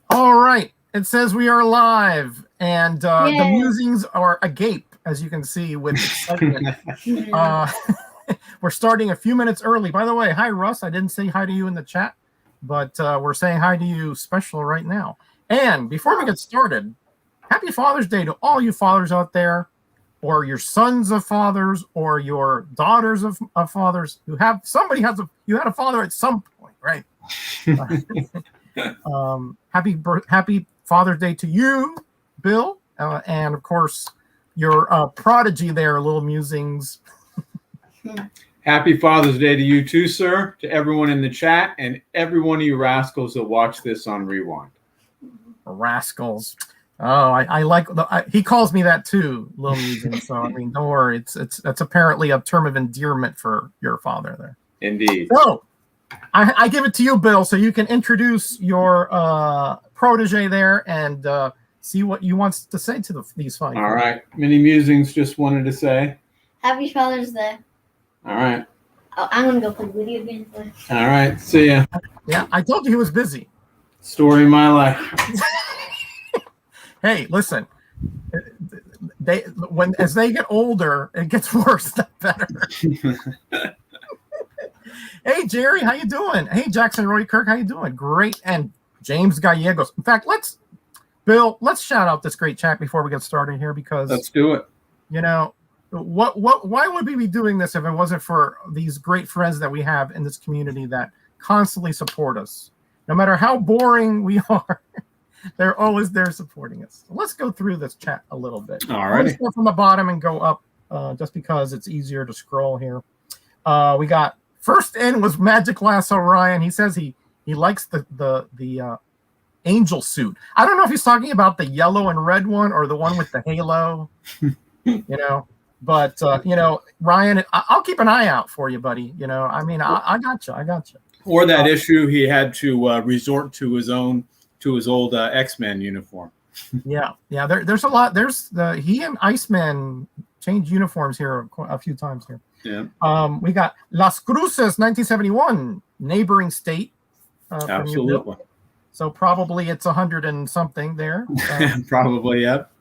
All right. It says we are live, and the Yay. musings are agape, as you can see, with excitement. We're starting a few minutes early. By the way, hi, Russ. I didn't say hi to you in the chat, but we're saying hi to you special right now. And before we get started, happy Father's Day to all you fathers out there, or your sons of fathers, or your daughters of fathers who have you had a father at some point, right? Happy Father's Day to you, Bill, and of course your prodigy there, Little Musings. Happy Father's Day to you too, sir, to everyone in the chat, and every one of you rascals that watch this on Rewind. Rascals. Oh, I like he calls me that too, Little Musings. So I mean, don't worry, it's apparently a term of endearment for your father there. Indeed. So I give it to you, Bill, so you can introduce your protege there and see what you want to say to these fine. All right. Mini Musings just wanted to say Happy Father's Day. All right. Oh, I'm going to go play video games. All right. See ya. Yeah, I told you he was busy. Story of my life. Hey, listen. As they get older, it gets worse, not better. Hey, Jerry, how you doing? Hey, Jackson Roy Kirk, how you doing? Great. And James Gallegos. In fact, let's shout out this great chat before we get started here, because let's do it. You know, why would we be doing this if it wasn't for these great friends that we have in this community that constantly support us? No matter how boring we are, they're always there supporting us. So let's go through this chat a little bit. All right. Let's go from the bottom and go up, just because it's easier to scroll here. We got first in was Magic Lasso Ryan. He says he likes the angel suit. I don't know if he's talking about the yellow and red one or the one with the halo. But Ryan, I'll keep an eye out for you, buddy. I mean, I got you. Or that issue he had to resort to his old X-Men uniform. Yeah. There's a lot. He and Iceman changed uniforms here a few times here. Yeah. We got Las Cruces, 1971, neighboring state. Absolutely. So probably it's 100 and something there. Probably, yep.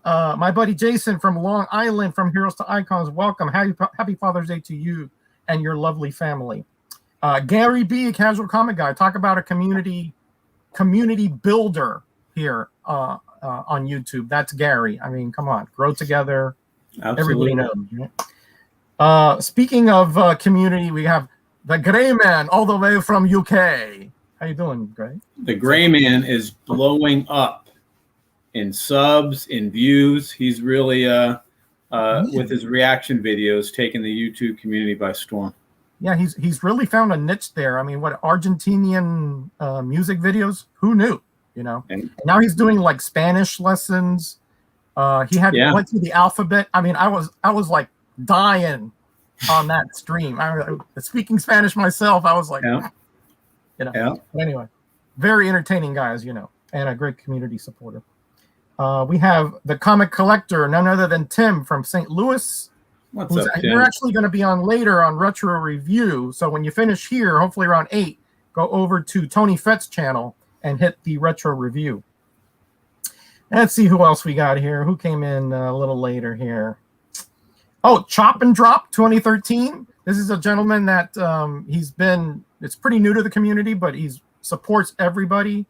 My buddy Jason from Long Island, from Heroes to Icons, welcome. Happy Father's Day to you and your lovely family. Gary B, Casual Comic Guy, talk about a community builder here on YouTube. That's Gary. I mean, come on, grow together. Absolutely. Everybody knows. Right? Speaking of community, we have the Gray Man all the way from UK. How you doing, Gray? The Gray Man is blowing up in subs, in views. He's really, with his reaction videos, taking the YouTube community by storm. Yeah, he's really found a niche there. I mean, what, Argentinian music videos? Who knew? And now he's doing like Spanish lessons. He went through the alphabet. I mean, I was like dying on that stream. Speaking Spanish myself, I was like, But anyway, very entertaining guy, as you know, and a great community supporter. We have the comic collector, none other than Tim from St. Louis. What's up, Tim? You're actually going to be on later on Retro Review. So when you finish here, hopefully around 8, go over to Tony Fett's channel and hit the Retro Review. Let's see who else we got here. Who came in a little later here? Oh, Chop and Drop 2013. This is a gentleman that it's pretty new to the community, but he supports everybody.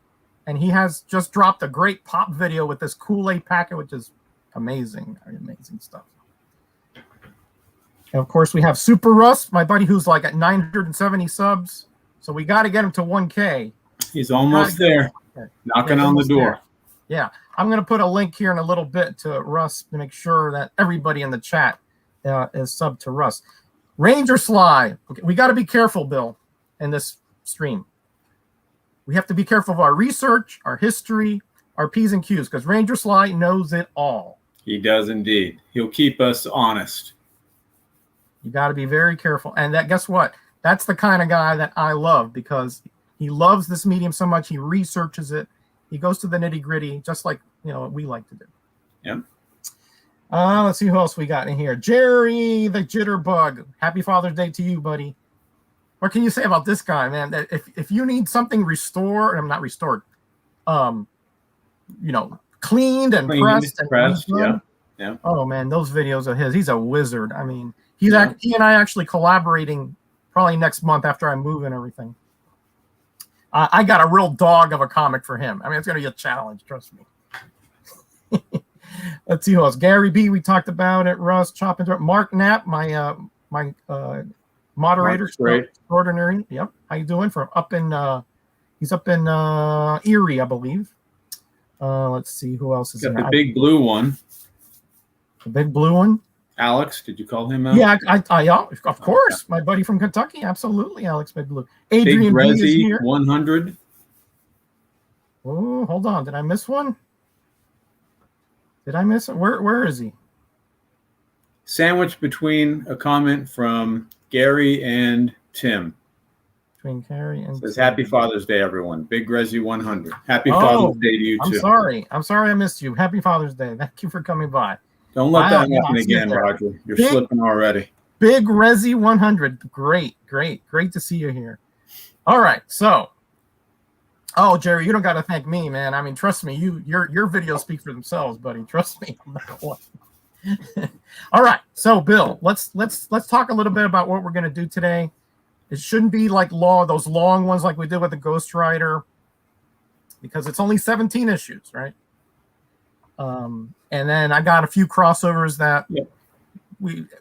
And he has just dropped a great pop video with this Kool-Aid packet, which is amazing. Amazing stuff. And of course, we have Super Russ, my buddy, who's like at 970 subs. So we got to get him to 1K. He's almost there. Knocking on the door. There. Yeah. I'm going to put a link here in a little bit to Russ to make sure that everybody in the chat is subbed to Russ. Ranger Sly. Okay, we got to be careful, Bill, in this stream. We have to be careful of our research, our history, our P's and Q's, because Ranger Sly knows it all. He does indeed. He'll keep us honest. You got to be very careful. And guess what? That's the kind of guy that I love, because he loves this medium so much. He researches it. He goes to the nitty gritty, just like what we like to do. Yep. Let's see who else we got in here. Jerry the Jitterbug. Happy Father's Day to you, buddy. what can you say about this guy, man? That if you need something restored, I'm not restored, cleaned and pressed and redone. Yeah. Oh man, those videos of his, he's a wizard. I mean, he and I actually collaborating probably next month after I move and everything. I got a real dog of a comic for him. I mean, it's going to be a challenge, trust me. Let's see who else. Gary B, we talked about it. Russ, Chop and Mark Knapp, my moderator, extraordinary. Yep. How you doing? From up in he's up in Erie, I believe. Let's see who else is got there. The big blue one. The big blue one. Alex, did you call him out? Yeah, I of course, my buddy from Kentucky, absolutely, Alex Big Blue. Adrian Big B is Resi here. 100. Oh, hold on, did I miss one? Did I miss it? Where is he? Sandwiched between a comment from Gary and Tim. Between Gary and Says Tim. Happy Father's Day, everyone. Big Resi 100. Happy Father's Day to you I'm too. I'm sorry I missed you. Happy Father's Day. Thank you for coming by. Don't let that happen again, Roger. You're slipping already. Big Resi 100. Great to see you here. All right, so, Jerry, you don't got to thank me, man. I mean, trust me, your videos speak for themselves, buddy. Trust me. All right, so Bill, let's talk a little bit about what we're going to do today. It shouldn't be like those long ones like we did with the Ghost Rider, because it's only 17 issues, right? And then I got a few crossovers that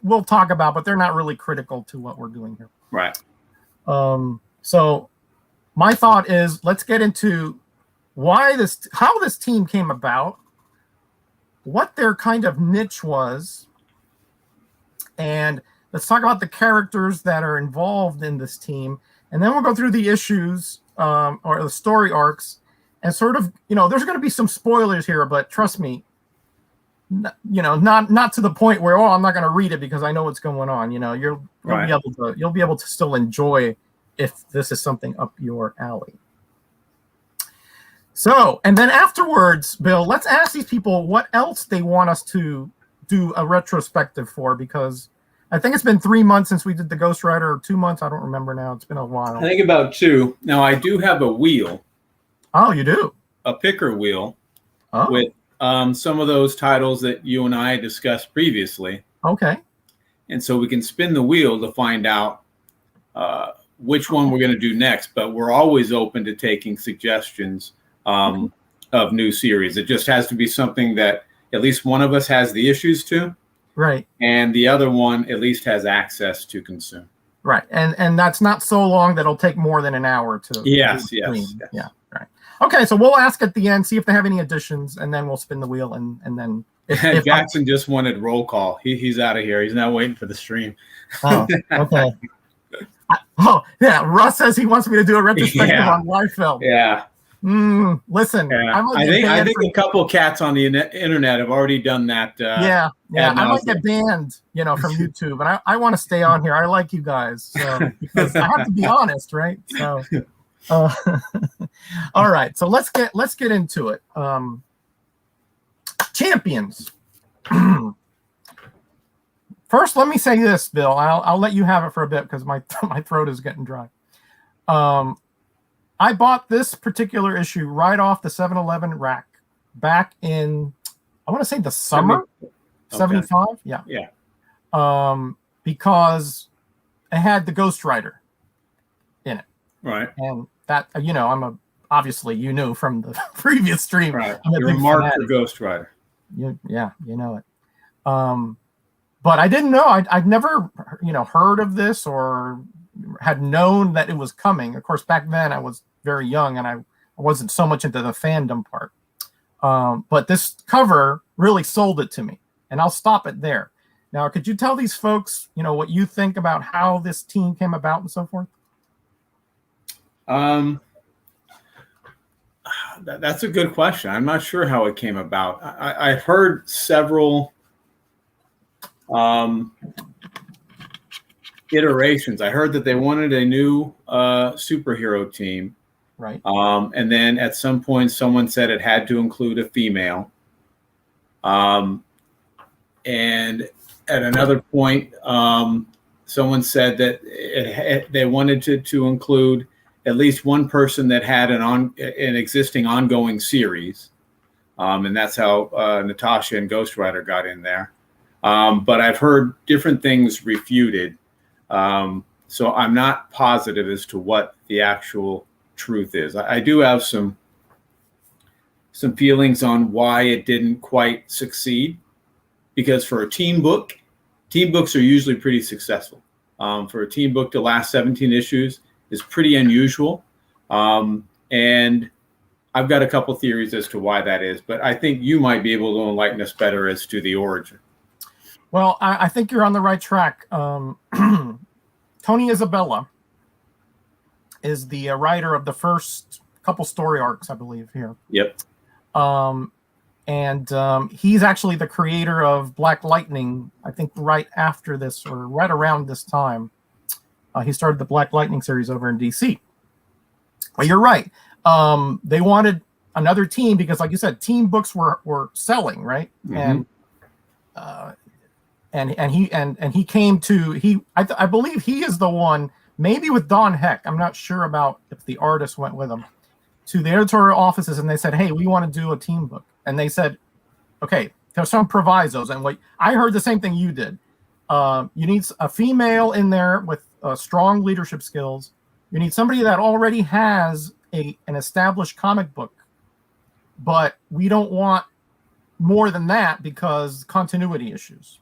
we'll talk about, but they're not really critical to what we're doing here. Right. So my thought is, let's get into how this team came about, what their kind of niche was, and let's talk about the characters that are involved in this team, and then we'll go through the issues or the story arcs. And sort of, there's going to be some spoilers here, but trust me, not to the point where, I'm not going to read it because I know what's going on. You'll be able to still enjoy if this is something up your alley. So, and then afterwards, Bill, let's ask these people what else they want us to do a retrospective for, because I think it's been 3 months since we did the Ghost Rider, or 2 months. I don't remember now. It's been a while. I think about 2. Now, I do have a wheel. Oh, you do? A picker wheel with some of those titles that you and I discussed previously. Okay. And so we can spin the wheel to find out which one we're going to do next. But we're always open to taking suggestions of new series. It just has to be something that at least one of us has the issues to. Right. And the other one at least has access to consume. Right. And that's not so long that it'll take more than an hour to. Yes. Yeah. Right. Okay. So we'll ask at the end, see if they have any additions, and then we'll spin the wheel. And then if Jackson just wanted roll call. He's out of here. He's not waiting for the stream. Oh, okay. Russ says he wants me to do a retrospective on Liefeld. Yeah. Listen, yeah. I think a couple of cats on the internet have already done that. I might get banned, from YouTube, and I want to stay on here. I like you guys, so because I have to be honest, right? So, all right. So let's get into it. Champions. First, let me say this, Bill. I'll let you have it for a bit because my throat is getting dry. I bought this particular issue right off the 7-Eleven rack back in, I want to say the summer, 75. Yeah. Because it had the Ghost Rider in it. Right. And that, obviously you knew from the previous stream. Right. You're a mark for Ghost Rider. You know it. But I didn't know. I'd never, heard of this or had known that it was coming. Of course, back then I was very young and I wasn't so much into the fandom part. But this cover really sold it to me, and I'll stop it there. Now, could you tell these folks, what you think about how this team came about and so forth? That's a good question. I'm not sure how it came about. I've heard several iterations. I heard that they wanted a new superhero team. Right. And then at some point, someone said it had to include a female. And at another point, someone said that they wanted to include at least one person that had an existing ongoing series, and that's how Natasha and Ghost Rider got in there. But I've heard different things refuted, so I'm not positive as to what the actual truth is. I do have some feelings on why it didn't quite succeed, because for a team book, team books are usually pretty successful. For a team book to last 17 issues is pretty unusual. And I've got a couple theories as to why that is, but I think you might be able to enlighten us better as to the origin. Well, I think you're on the right track. Tony Isabella is the writer of the first couple story arcs, I believe, here. Yep. And he's actually the creator of Black Lightning, I think right after this or right around this time. He started the Black Lightning series over in DC. Well, you're right. They wanted another team because, like you said, team books were selling, right? Mm-hmm. And he came to I believe he is the one, maybe with Don Heck. I'm not sure about if the artist went with him to the editorial offices, and they said, "Hey, we want to do a team book." And they said, "Okay, there's some provisos." And what I heard the same thing you did. You need a female in there with strong leadership skills. You need somebody that already has an established comic book, but we don't want more than that because continuity issues.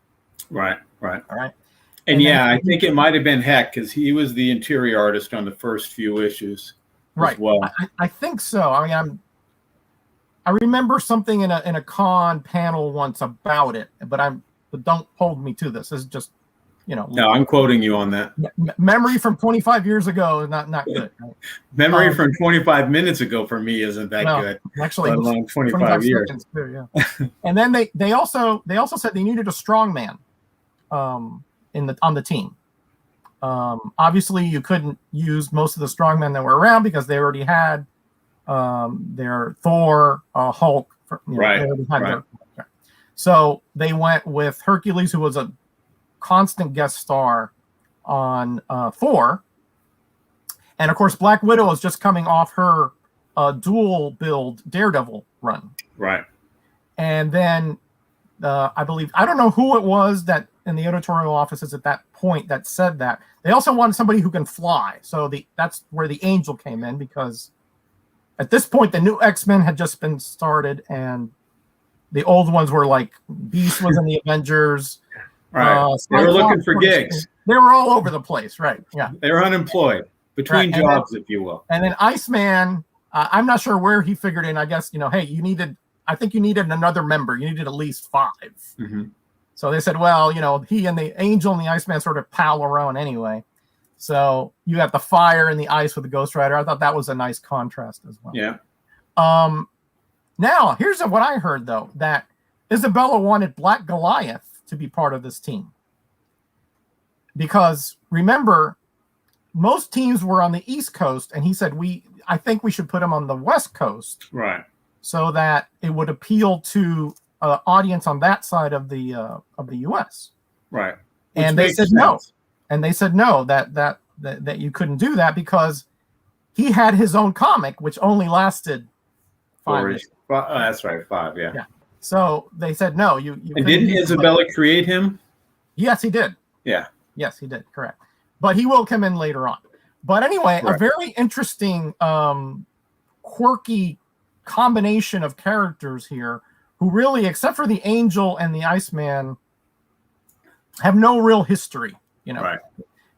Right. All right. And yeah, I think it might have been Heck because he was the interior artist on the first few issues. Right. Well, I think so. I mean, I remember something in a con panel once about it, but don't hold me to this. This is just, no, I'm quoting you on that. Memory from 25 years ago, not good. Right? Memory from 25 minutes ago for me isn't that good. Actually, let alone 25 years. Too, yeah. And then they also said they needed a strong man on the team. Obviously, you couldn't use most of the strongmen that were around because they already had their Thor, Hulk. Right. So they went with Hercules, who was a constant guest star on Thor. And of course, Black Widow is just coming off her dual build Daredevil run. Right. And then I believe, I don't know who it was that in the editorial offices at that point that said that. They also wanted somebody who can fly. So that's where the Angel came in, because at this point, the new X-Men had just been started, and the old ones were like Beast was in the Avengers. Right. They were looking for gigs. They were all over the place. Right. Yeah. They were unemployed between jobs, if you will. And then Iceman, I'm not sure where he figured in. I guess, hey, I think you needed another member. You needed at least 5. Mm-hmm. So they said, well, he and the Angel and the Iceman sort of pal around anyway. So you have the fire and the ice with the Ghost Rider. I thought that was a nice contrast as well. Yeah. Now, here's what I heard, though, that Isabella wanted Black Goliath to be part of this team. Because, remember, most teams were on the East Coast, and he said, I think we should put him on the West Coast. Right. So that it would appeal to an audience on that side of the U.S. Right. And they said no. And they said no, that you couldn't do that because he had his own comic, which only lasted 5 years. That's right, 5, yeah. So they said no. You and didn't Isabella create him? Yes, he did. Yeah. Yes, he did. Correct. But he will come in later on. But anyway, a very interesting, quirky combination of characters here who really, except for the Angel and the Iceman, have no real history, Right.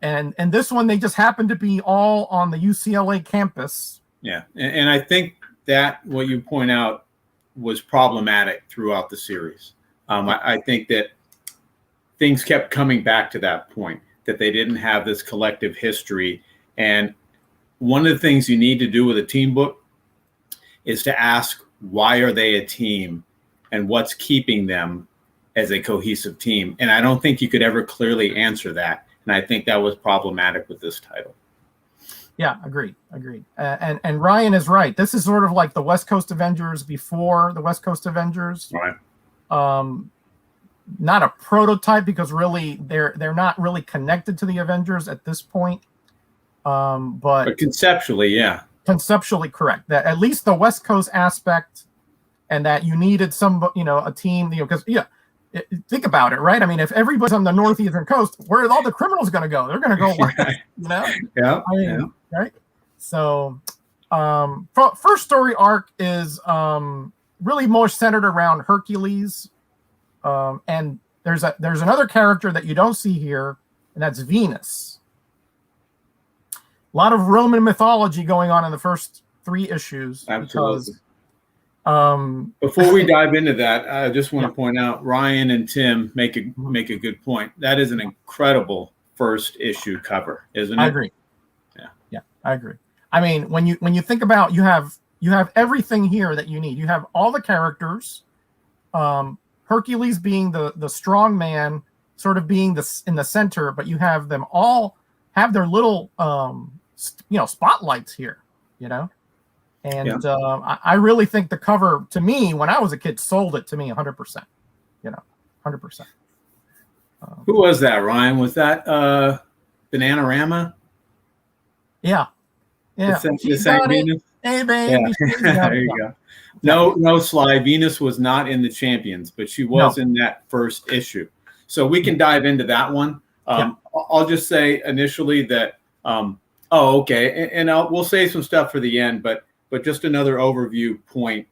And this one, they just happen to be all on the UCLA campus. Yeah. And I think that what you point out was problematic throughout the series. I think that things kept coming back to that point, that they didn't have this collective history. And one of the things you need to do with a team book is to ask, why are they a team and what's keeping them as a cohesive team? And I don't think you could ever clearly answer that. And I think that was problematic with this title. Yeah, agreed. And Ryan is right. This is sort of like the West Coast Avengers before the West Coast Avengers. Right. not a prototype because really they're not really connected to the Avengers at this point. But conceptually, yeah. Conceptually correct. That at least the West Coast aspect, and that you needed a team, because think about it, right? I mean, if everybody's on the northeastern coast, where are all the criminals going to go? They're going to go west, Yeah. Right. So, first story arc is really more centered around Hercules, and there's another character that you don't see here, and that's Venus. A lot of Roman mythology going on in the first 3 issues. Absolutely. Because, before we dive into that, I just want to point out Ryan and Tim make a good point. That is an incredible first issue cover, isn't it? I agree. Yeah, I agree. I mean, when you think about, you have everything here that you need. You have all the characters, Hercules being the strong man, sort of being in the center, but you have them all have their little spotlights here, And I really think the cover, to me, when I was a kid, sold it to me 100%. 100%. Who was that, Ryan? Was that Bananarama? Yeah. The same Venus? Hey, baby. Yeah. There you go. No, Sly. Venus was not in the Champions, but she was in that first issue. So we can dive into that one. I'll just say initially that, okay. And we'll say some stuff for the end, but just another overview point.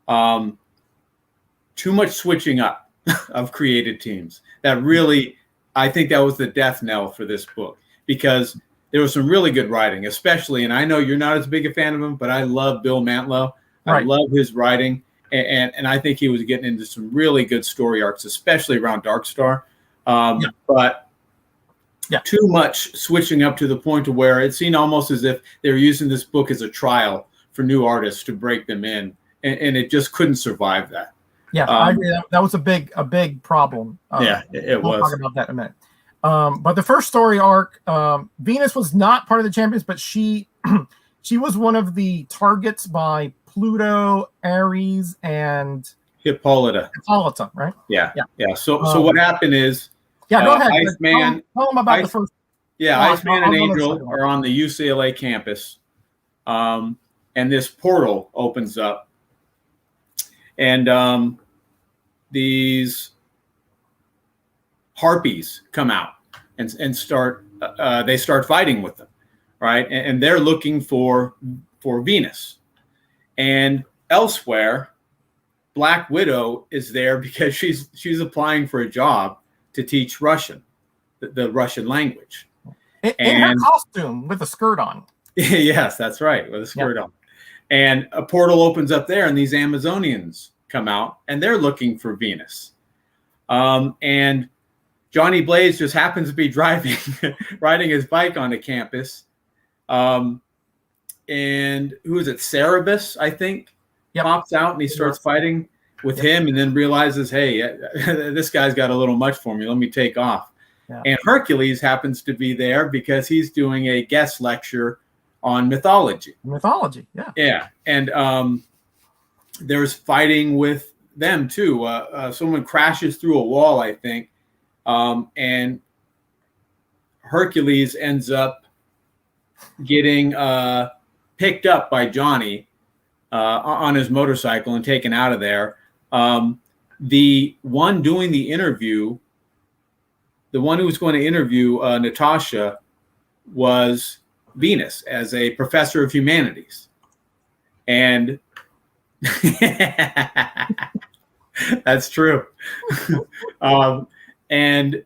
Too much switching up of created teams. That really, I think that was the death knell for this book, because there was some really good writing, especially, and I know you're not as big a fan of him, but I love Bill Mantlo. Right. I love his writing, and I think he was getting into some really good story arcs, especially around Darkstar. But too much switching up to the point to where it seemed almost as if they were using this book as a trial for new artists to break them in, and it just couldn't survive that. Yeah, I agree. That was a big problem. It was. We'll talk about that in a minute. But the first story arc, Venus was not part of the Champions, but she was one of the targets by Pluto, Ares, and Hippolyta, right? Yeah. So what happened is, go ahead. Iceman, tell them about the first. Iceman and Angel are on the UCLA campus, and this portal opens up, and these harpies come out and start. They start fighting with them, right? And they're looking for Venus. And elsewhere, Black Widow is there because she's applying for a job to teach Russian, the Russian language. In her costume with a skirt on. Yes, that's right, with a skirt on. And a portal opens up there, and these Amazonians come out, and they're looking for Venus. And Johnny Blaze just happens to be riding his bike onto campus. And who is it? Cerebus, I think, pops out, and he starts fighting with him, and then realizes, hey, this guy's got a little much for me. Let me take off. Yeah. And Hercules happens to be there because he's doing a guest lecture on mythology. Yeah. And there's fighting with them too. Someone crashes through a wall, I think, and Hercules ends up getting picked up by Johnny on his motorcycle and taken out of there. The one doing the interview, the one who was going to interview Natasha, was Venus as a professor of humanities. And that's true. And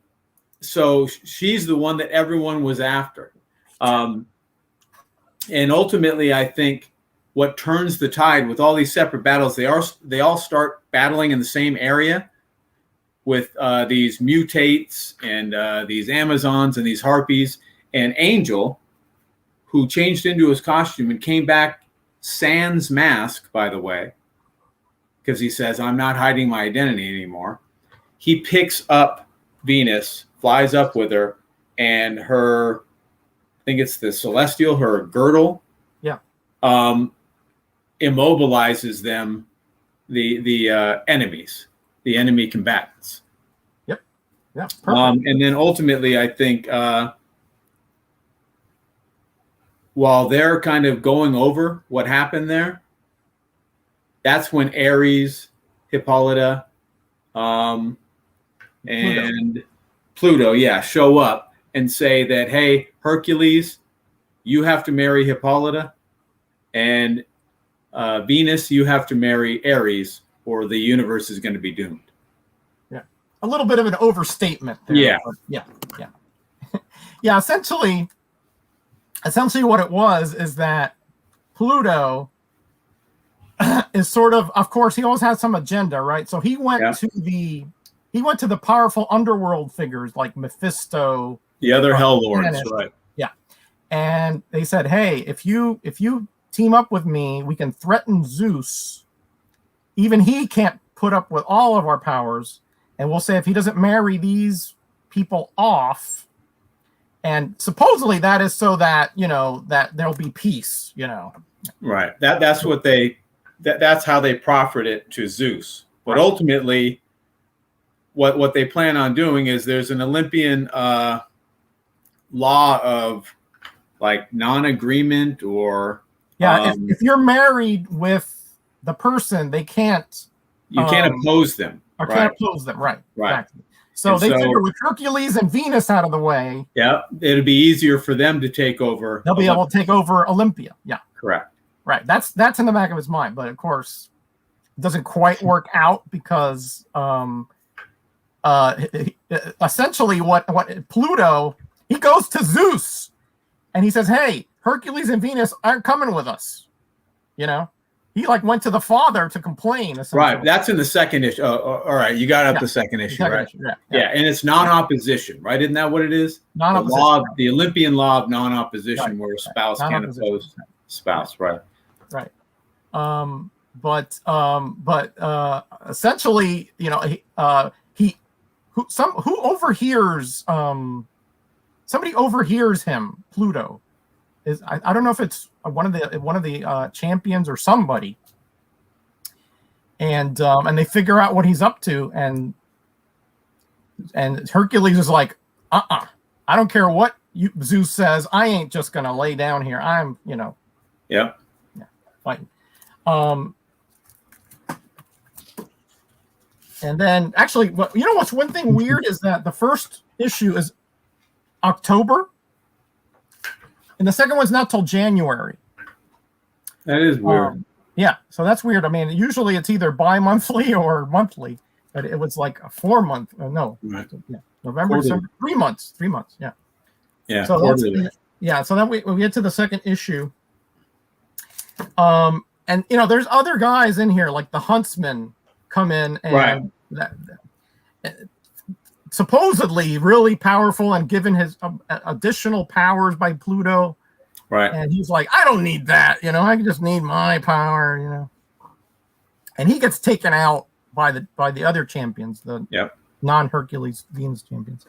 so she's the one that everyone was after. And ultimately, I think what turns the tide with all these separate battles, they all start battling in the same area with these mutates and these Amazons and these harpies. And Angel, who changed into his costume and came back sans mask, by the way, because he says, I'm not hiding my identity anymore. He picks up Venus, flies up with her, and her, I think it's the Celestial, her girdle, immobilizes them, the enemies, the enemy combatants. Yeah. Perfect. And then ultimately, I think while they're kind of going over what happened there, that's when Ares, Hippolyta, and Pluto, show up and say that, hey, Hercules, you have to marry Hippolyta, and Venus, you have to marry Ares, or the universe is going to be doomed. Yeah, a little bit of an overstatement there. Yeah, yeah. Yeah, essentially what it was is that Pluto is sort of course, he always has some agenda, right? So he went to the powerful underworld figures like Mephisto, the other hell lords, right? Yeah, and they said, hey, if you team up with me, we can threaten Zeus. Even he can't put up with all of our powers, and we'll say if he doesn't marry these people off, and supposedly that is so that that there'll be peace, Right. That's what that's how they proffered it to Zeus. But ultimately, what they plan on doing is there's an Olympian law of like non-agreement, or if you're married with the person, you can't oppose them. Or can't oppose them, right? Exactly. So and they figure with Hercules and Venus out of the way, it'll be easier for them to take over. They'll be able to take over Olympia. Yeah. Correct. Right. That's in the back of his mind, but of course, it doesn't quite work out because essentially what Pluto, he goes to Zeus and he says, hey, Hercules and Venus aren't coming with us. He went to the father to complain. Right. That's in the second issue. All right. You got up the second issue, right? Yeah. And it's non-opposition, right? Isn't that what it is? Non-opposition. The Olympian law of non-opposition, where a spouse can't oppose spouse, right? Right. But essentially, who overhears somebody overhears him, Pluto. I don't know if it's one of the champions or somebody, and they figure out what he's up to, and Hercules is like, I don't care what Zeus says, I ain't just gonna lay down here. I'm fighting. And then actually, what's one thing weird is that the first issue is October. And the second one's not till January. That is weird. So that's weird. I mean, usually it's either bi-monthly or monthly, but it was like a 4 month. November, December, 3 months. 3 months. Yeah. Yeah. So so then we get to the second issue. And there's other guys in here, like the Huntsman come in and supposedly really powerful and given his additional powers by Pluto. Right. And he's like, I don't need that. I just need my power, And he gets taken out by the other champions, the non-Hercules Venus champions.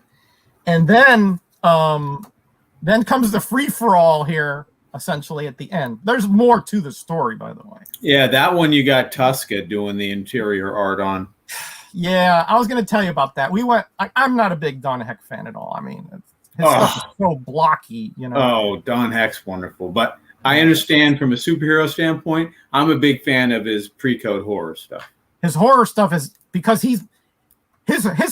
And then comes the free-for-all here, essentially at the end. There's more to the story, by the way. Yeah, that one you got Tuska doing the interior art on. Yeah, I was going to tell you about that. I'm not a big Don Heck fan at all. I mean, his stuff is so blocky, Oh, Don Heck's wonderful. But I understand from a superhero standpoint, I'm a big fan of his pre-code horror stuff. His horror stuff is because his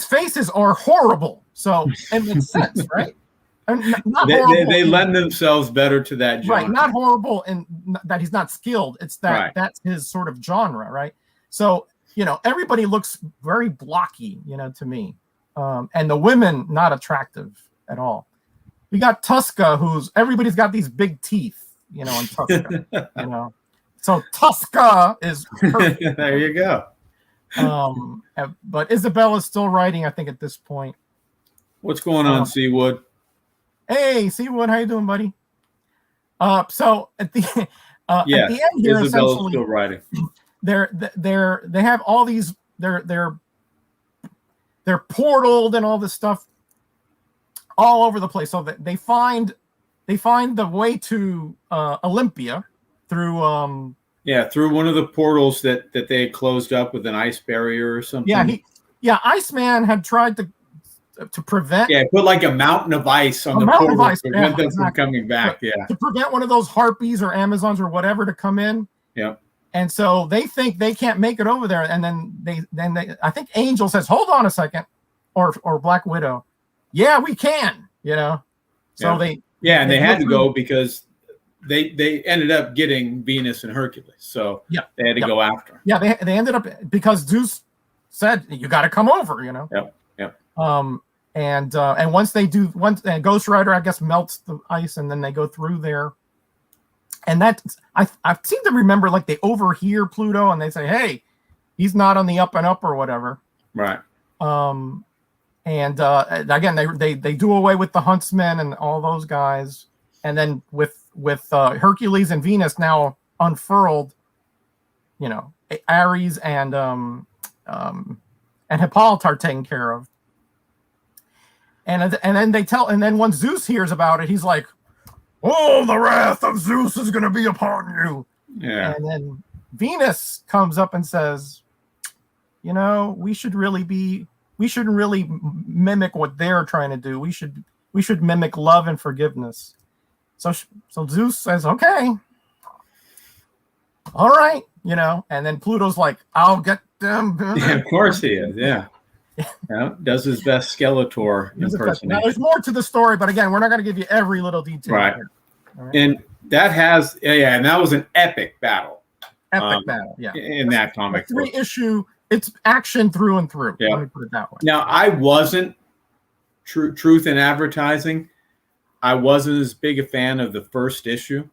faces are horrible. So it makes sense, right? They lend themselves better to that genre. Right, not horrible in that he's not skilled. It's that that's his sort of genre, right? So, everybody looks very blocky, to me. And the women, not attractive at all. We got Tuska, everybody's got these big teeth, in Tuska, So Tuska is perfect. There you go. But Isabella's still writing, I think, at this point. What's going on, Seawood? Hey, Seawood, how you doing, buddy? So at the end here, Isabella's still writing. They have all these they're portaled and all this stuff all over the place. So that they find the way to Olympia through through one of the portals that they had closed up with an ice barrier or something. Iceman had tried to to prevent. Yeah, put like a mountain of ice on the mountain of portal ice, to prevent them from exactly. coming back. Yeah, to prevent one of those harpies or Amazons or whatever to come in. yeah. And so they think they can't make it over there, and then they I think Angel says, "Hold on a second," or Black Widow, "Yeah, we can," you know. So and they had to through. go because they ended up getting Venus and Hercules, so they had to go after. Yeah, they ended up because Zeus said you got to come over, you know. Yep. And once they do, and Ghost Rider, I guess, melts the ice, and then they go through there. And that I seem to remember, like, they overhear Pluto and they say, "Hey, he's not on the up and up," or whatever. Right. And again, they do away with the Huntsmen and all those guys, and then with Hercules and Venus now unfurled, you know, Ares and Hippolyta are taken care of. And then once Zeus hears about it, he's like, "Oh, the wrath of Zeus is going to be upon you." Yeah. And then Venus comes up and says, "You know, we shouldn't really mimic what they're trying to do. We should mimic love and forgiveness." So Zeus says, "Okay, all right," you know. And then Pluto's like, "I'll get them." Yeah, of course he is. Yeah. Yeah, does his best Skeletor impersonation. Now, there's more to the story, but again, we're not going to give you every little detail. Right. Here. All right. And that has, and that was an epic battle. Epic battle, yeah. In that comic. 3-issue, it's action through and through. Yeah. Let me put it that way. Now, I wasn't, truth in advertising, I wasn't as big a fan of the first issue.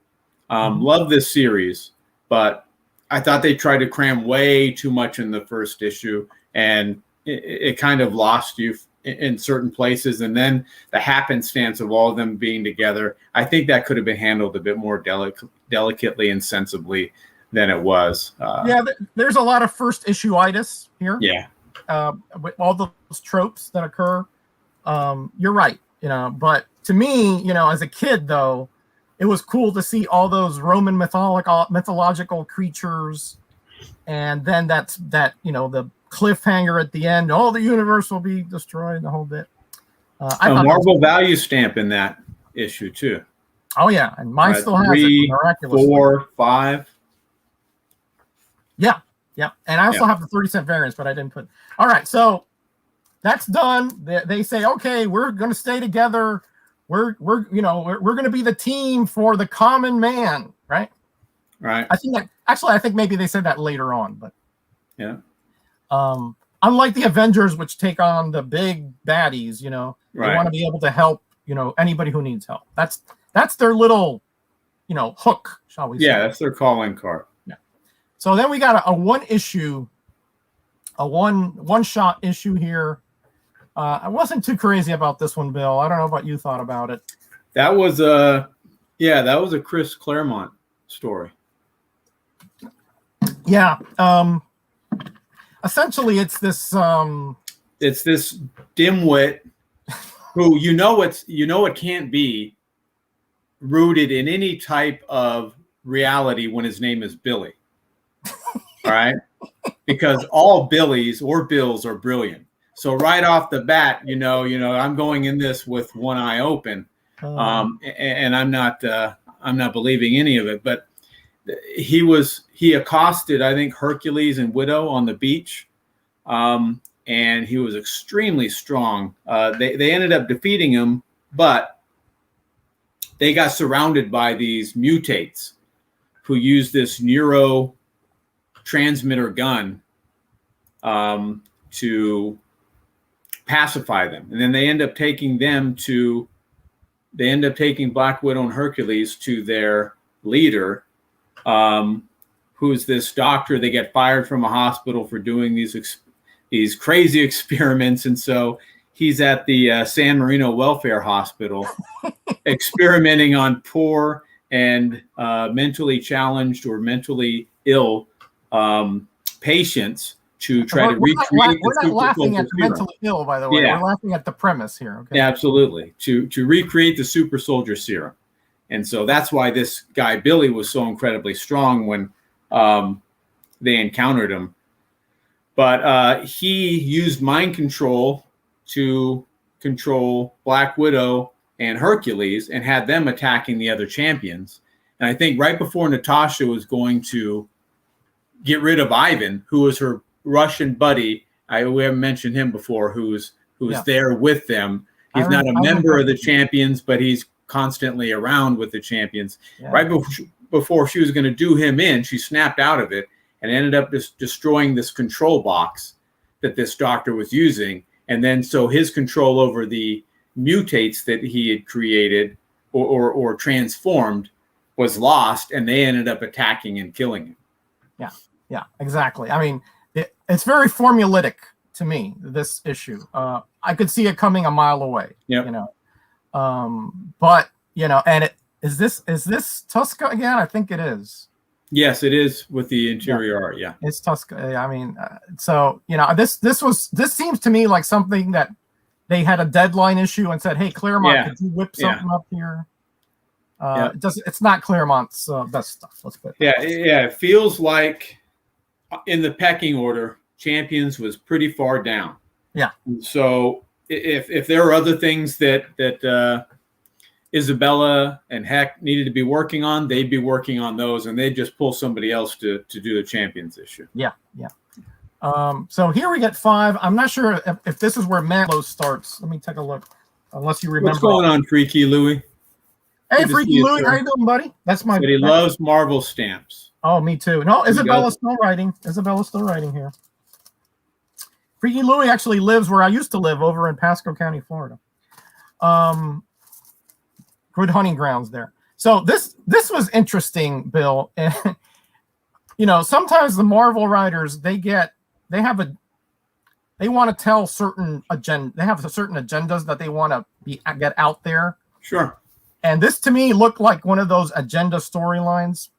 Love this series, but I thought they tried to cram way too much in the first issue, and it kind of lost you in certain places. And then the happenstance of all of them being together, I think that could have been handled a bit more delicately and sensibly than it was. There's a lot of first issue-itis here. Yeah. With all those tropes that occur. You're right, you know, but to me, you know, as a kid though, it was cool to see all those Roman mythological creatures, and then that, you know, the cliffhanger at the end, all the universe will be destroyed, the whole bit. A Marvel value stamp in that issue too. Oh yeah, and mine still has 3, it miraculously. 4, 5. Yeah, and I also have the 30-cent variants, but I didn't put. All right, so that's done. They say, "Okay, we're going to stay together. We're going to be the team for the common man," right? Right. I think maybe they said that later on, but yeah. Unlike the Avengers, which take on the big baddies, you know, Right. They want to be able to help, you know, anybody who needs help. That's their little, you know, hook, shall we say? Yeah, that's their calling card. Yeah. So then we got a one-shot issue here. I wasn't too crazy about this one, Bill. I don't know what you thought about it. That was a Chris Claremont story. Yeah. Essentially, it's this dimwit who it can't be rooted in any type of reality when his name is Billy. All right, because all Billies or Bills are brilliant. So right off the bat, you know, I'm going in this with one eye open, and I'm not believing any of it, but. He accosted, I think, Hercules and Widow on the beach, and he was extremely strong. They ended up defeating him, but they got surrounded by these mutates who used this neurotransmitter gun to pacify them, and then they end up taking Black Widow and Hercules to their leader. Who's this doctor? They get fired from a hospital for doing these crazy experiments, and so he's at the San Marino Welfare Hospital experimenting on poor and mentally challenged or mentally ill patients to try to recreate. We're not laughing at the mentally ill, by the way. Yeah. We're laughing at the premise here. Okay. Yeah, absolutely. To recreate the super soldier serum. And so that's why this guy, Billy, was so incredibly strong when they encountered him. But he used mind control to control Black Widow and Hercules and had them attacking the other champions. And I think right before Natasha was going to get rid of Ivan, who was her Russian buddy, we haven't mentioned him before, who's there with them. He's not a member of the champions, but he's constantly around with the champions. Yeah. Right before she was going to do him in, she snapped out of it and ended up just destroying this control box that this doctor was using. And then so his control over the mutates that he had created or transformed was lost, and they ended up attacking and killing him. Yeah, exactly. I mean, it's very formulaic to me, this issue. I could see it coming a mile away. Yep. But and is this Tuska again? I think it is. Yes, it is, with the interior art. Yeah, it's Tuska. I mean, this seems to me like something that they had a deadline issue and said, "Hey, Claremont, could you whip something up here?" It's not Claremont's best stuff. Let's put it. It feels like in the pecking order, Champions was pretty far down. Yeah. So if there are other things that Isabella and Heck needed to be working on, they'd be working on those, and they'd just pull somebody else to do the Champions issue. Yeah. So here we get 5. I'm not sure if this is where Manlow starts. Let me take a look. Unless you remember. What's going on, Freaky Louie? Hey, Freaky Louie, how you doing, buddy? That's my. But he loves Marvel stamps. Oh, me too. No, Isabella's still writing. Isabella's still writing here. Freaky Louie actually lives where I used to live, over in Pasco County, Florida. Good hunting grounds there. So this was interesting, Bill. Sometimes the Marvel writers they want to tell certain agenda. They have certain agendas that they want to get out there. Sure. And this to me looked like one of those agenda storylines.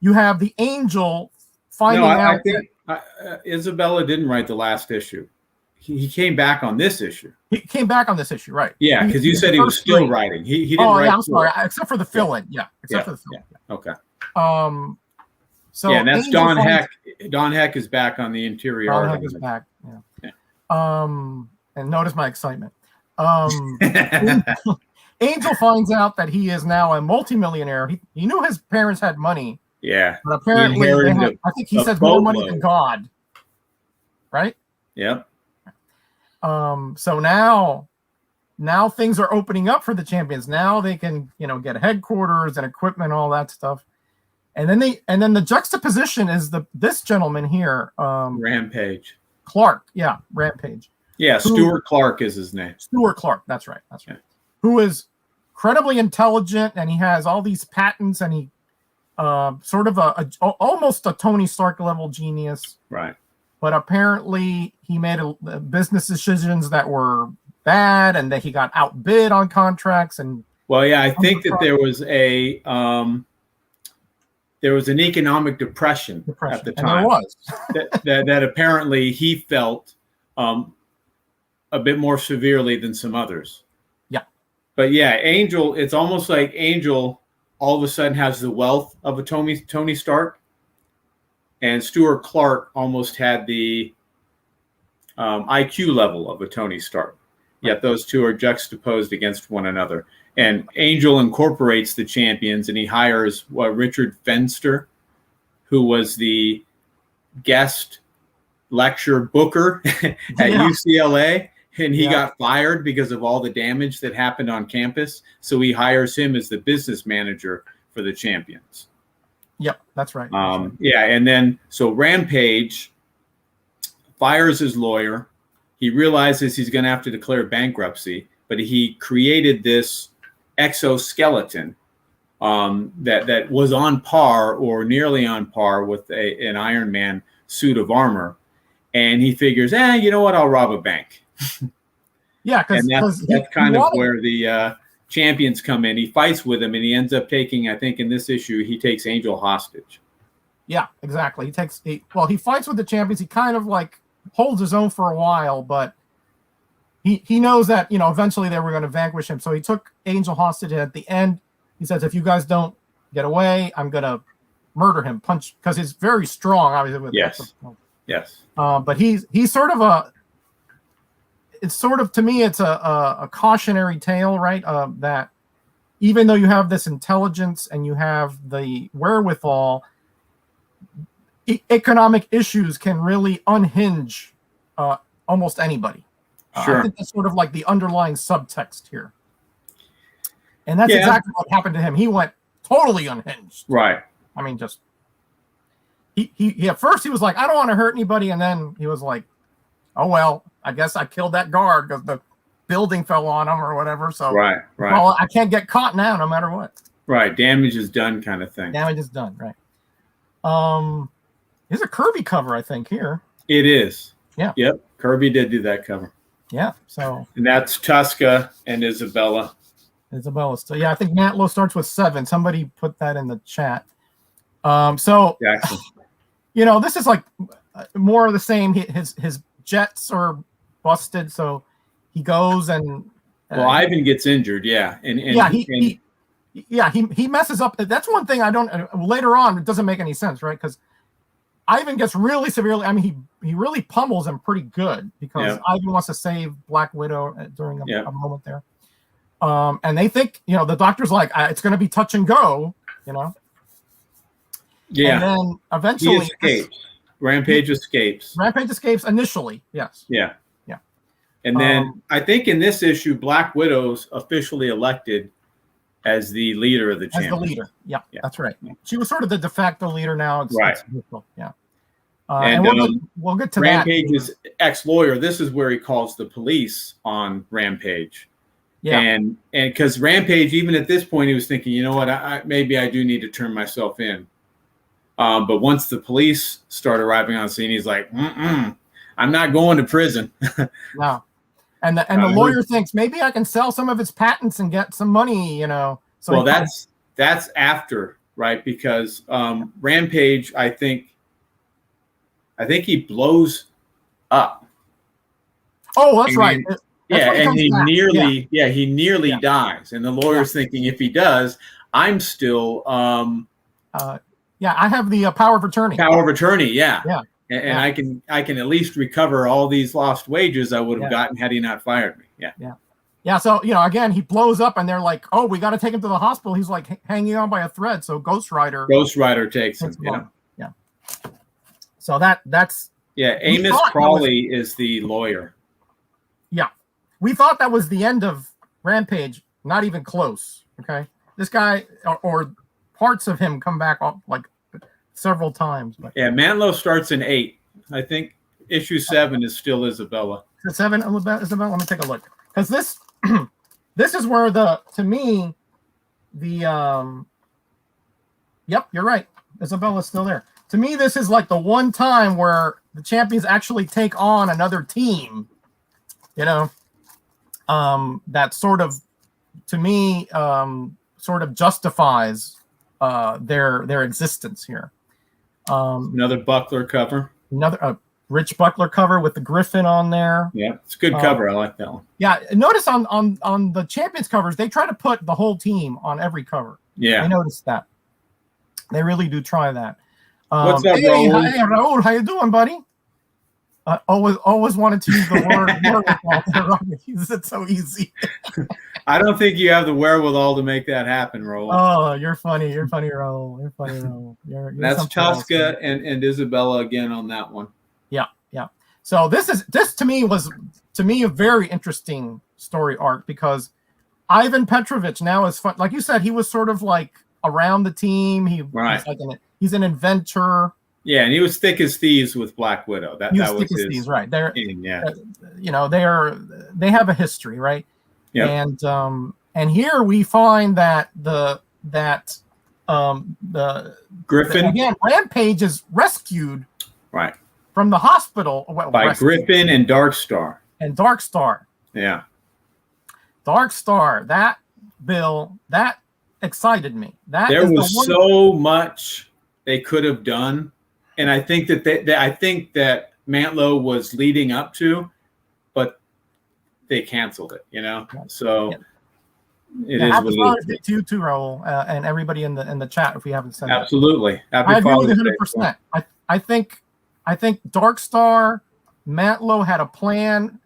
You have the Angel finding out. I think Isabella didn't write the last issue. He came back on this issue. He came back on this issue, right? Yeah, because you said he was still writing. He didn't write. I'm sorry, except for the fill-in. Yeah, except for the fill-in. Yeah. Okay. So and that's Angel Don Heck. Don Heck is back on the interior. Don Heck is back. Yeah. And notice my excitement. Angel finds out that he is now a multimillionaire. He knew his parents had money. Yeah. But apparently, I think he says more money than God. Right? Yep. So now things are opening up for the champions. Now they can, get headquarters and equipment, all that stuff. And then the juxtaposition is this gentleman here. Rampage. Clark. Yeah. Rampage. Yeah. Stuart Clark is his name. Stuart Clark. That's right. Yeah. Who is incredibly intelligent, and he has all these patents, and he sort of almost a Tony Stark level genius. Right. But apparently he made business decisions that were bad, and that he got outbid on contracts. And I think that there was an economic depression at the time. And there was. that apparently he felt a bit more severely than some others. Yeah. But Angel, it's almost like Angel all of a sudden has the wealth of a Tony Stark. And Stuart Clark almost had the IQ level of a Tony Stark. Yet those two are juxtaposed against one another. And Angel incorporates the champions, and he hires Richard Fenster, who was the guest lecture booker at UCLA. And he got fired because of all the damage that happened on campus. So he hires him as the business manager for the champions. Yep, that's right. And then so Rampage fires his lawyer. He realizes he's going to have to declare bankruptcy, but he created this exoskeleton that was on par or nearly on par with an Iron Man suit of armor. And he figures, you know what? I'll rob a bank. Because that's kind of where the champions come in. He fights with him, and he ends up taking, I think in this issue, he takes Angel hostage. Yeah, exactly. He fights with the champions. He kind of like holds his own for a while, but he knows that, eventually they were going to vanquish him. So he took Angel hostage. At the end, he says, if you guys don't get away, I'm going to murder him, punch, because he's very strong, obviously. Yes. But he's sort of it's sort of, to me, it's a cautionary tale, right? That even though you have this intelligence and you have the wherewithal, economic issues can really unhinge almost anybody. Sure. I think that's sort of like the underlying subtext here. And that's exactly what happened to him. He went totally unhinged. Right. I mean, just he at first he was like, I don't want to hurt anybody, and then he was like, oh well, I guess I killed that guard because the building fell on him or whatever. So right. well, I can't get caught now, no matter what. Right. Damage is done, kind of thing. Damage is done. Right. There's a Kirby cover, I think, here. It is. Yeah. Yep. Kirby did do that cover. Yeah. So. And that's Tuska and Isabella. So yeah, I think Mantlo starts with 7. Somebody put that in the chat. So. Jackson. This is like more of the same. His jets are busted, so he goes and. Well, Ivan gets injured. Yeah. And he messes up. That's one thing I don't. Later on, it doesn't make any sense, right? Because Ivan gets really severely. I mean, he really pummels him pretty good because Ivan wants to save Black Widow during a moment there. And they think, the doctor's like, it's going to be touch and go, Yeah. And then eventually he escapes. Rampage escapes. Rampage escapes initially. Yes. Yeah. And then I think in this issue, Black Widow's officially elected as the leader of the champions. As the leader. Yeah, that's right. She was sort of the de facto leader now. Right. Yeah. And we'll get to Rampage's ex-lawyer, this is where he calls the police on Rampage. Yeah. And because Rampage, even at this point, he was thinking, you know what, maybe I do need to turn myself in. But once the police start arriving on scene, he's like, I'm not going to prison. No. And the lawyer thinks maybe I can sell some of his patents and get some money, So well, that's after, right? Because Rampage, I think he blows up. Oh, that's right. And he nearly dies. And the lawyer's thinking, if he does, I'm still I have the power of attorney. Power of attorney, yeah. And yeah. I can at least recover all these lost wages I would have gotten had he not fired me. Yeah. So, again, he blows up and they're like, oh, we got to take him to the hospital. He's like hanging on by a thread. So Ghost Rider takes him. Yeah. So that's. Yeah. Amos Crawley is the lawyer. Yeah. We thought that was the end of Rampage. Not even close. Okay. This guy or parts of him come back like several times. But. Yeah. Mantlo starts in 8. I think issue 7 is still Isabella. Is it 7 Isabella? Let me take a look. Because this is where yep, you're right. Isabella's still there. To me, this is like the one time where the champions actually take on another team, that sort of, to me, sort of justifies their existence here. Another Buckler cover. Another Rich Buckler cover with the Griffin on there. Yeah, it's a good cover. I like that one. Yeah, notice on the champions covers, they try to put the whole team on every cover. Yeah, I noticed that. They really do try that. What's up, Raul? Hey, Raul, how you doing, buddy? Always wanted to use the word. Use it so easy. I don't think you have the wherewithal to make that happen, Raul. Oh, you're funny. You're funny, Raul. You're funny, Raul. You're That's Tuska and Isabella again on that one. Yeah. So this to me was a very interesting story arc because Ivan Petrovich now is fun. Like you said, he was sort of like around the team. He's an inventor. Yeah, and he was thick as thieves with Black Widow. That was thick as thieves, right? They're they have a history, right? Yeah. And here we find that the Griffin again, Rampage is rescued, right, from the hospital by Griffin and Darkstar. Yeah. Darkstar, that excited me. There was so much they could have done, and I think that Mantlo was leading up to, but they canceled it. So it is happy what Father's it Day is. to you too, Raul, and everybody in the chat. If we haven't said Absolutely, that. I agree with 100%. I think Darkstar, Mantlo had a plan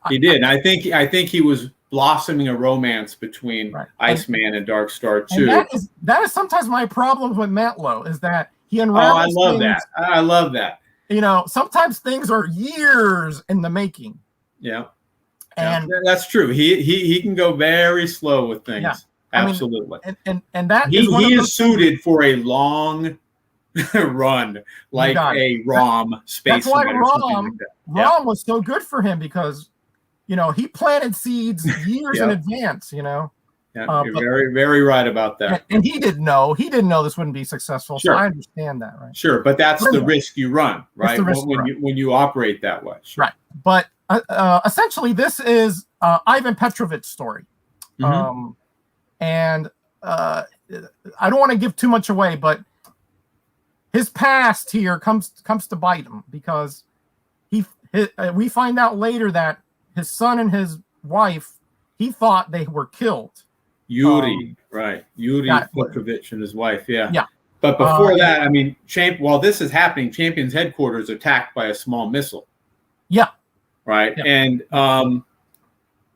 He did. And I think he was blossoming a romance between Iceman and Darkstar too. And that is sometimes my problem with Matlow, is that he I unravels love things. that. I love that. You know, sometimes things are years in the making. Yeah. And that's true. He can go very slow with things. Yeah. Absolutely. I mean, and that he is suited for a long run, like a ROM space. That's why ROM was so good for him, because, you know, he planted seeds years in advance, you know. Yeah, you're very, very right about that. And he didn't know this wouldn't be successful. Sure. So I understand that, right? Sure, but that's the risk you run, right? When you operate that way. Sure. Right. But essentially, this is Ivan Petrovich's story. Mm-hmm. And I don't want to give too much away, but his past here comes to bite him, because we find out later that his son and his wife, he thought they were killed. Yuri, right? Yuri Petrovich and his wife, yeah. But before that, I mean, while this is happening, Champion's headquarters attacked by a small missile. Yeah. Right, and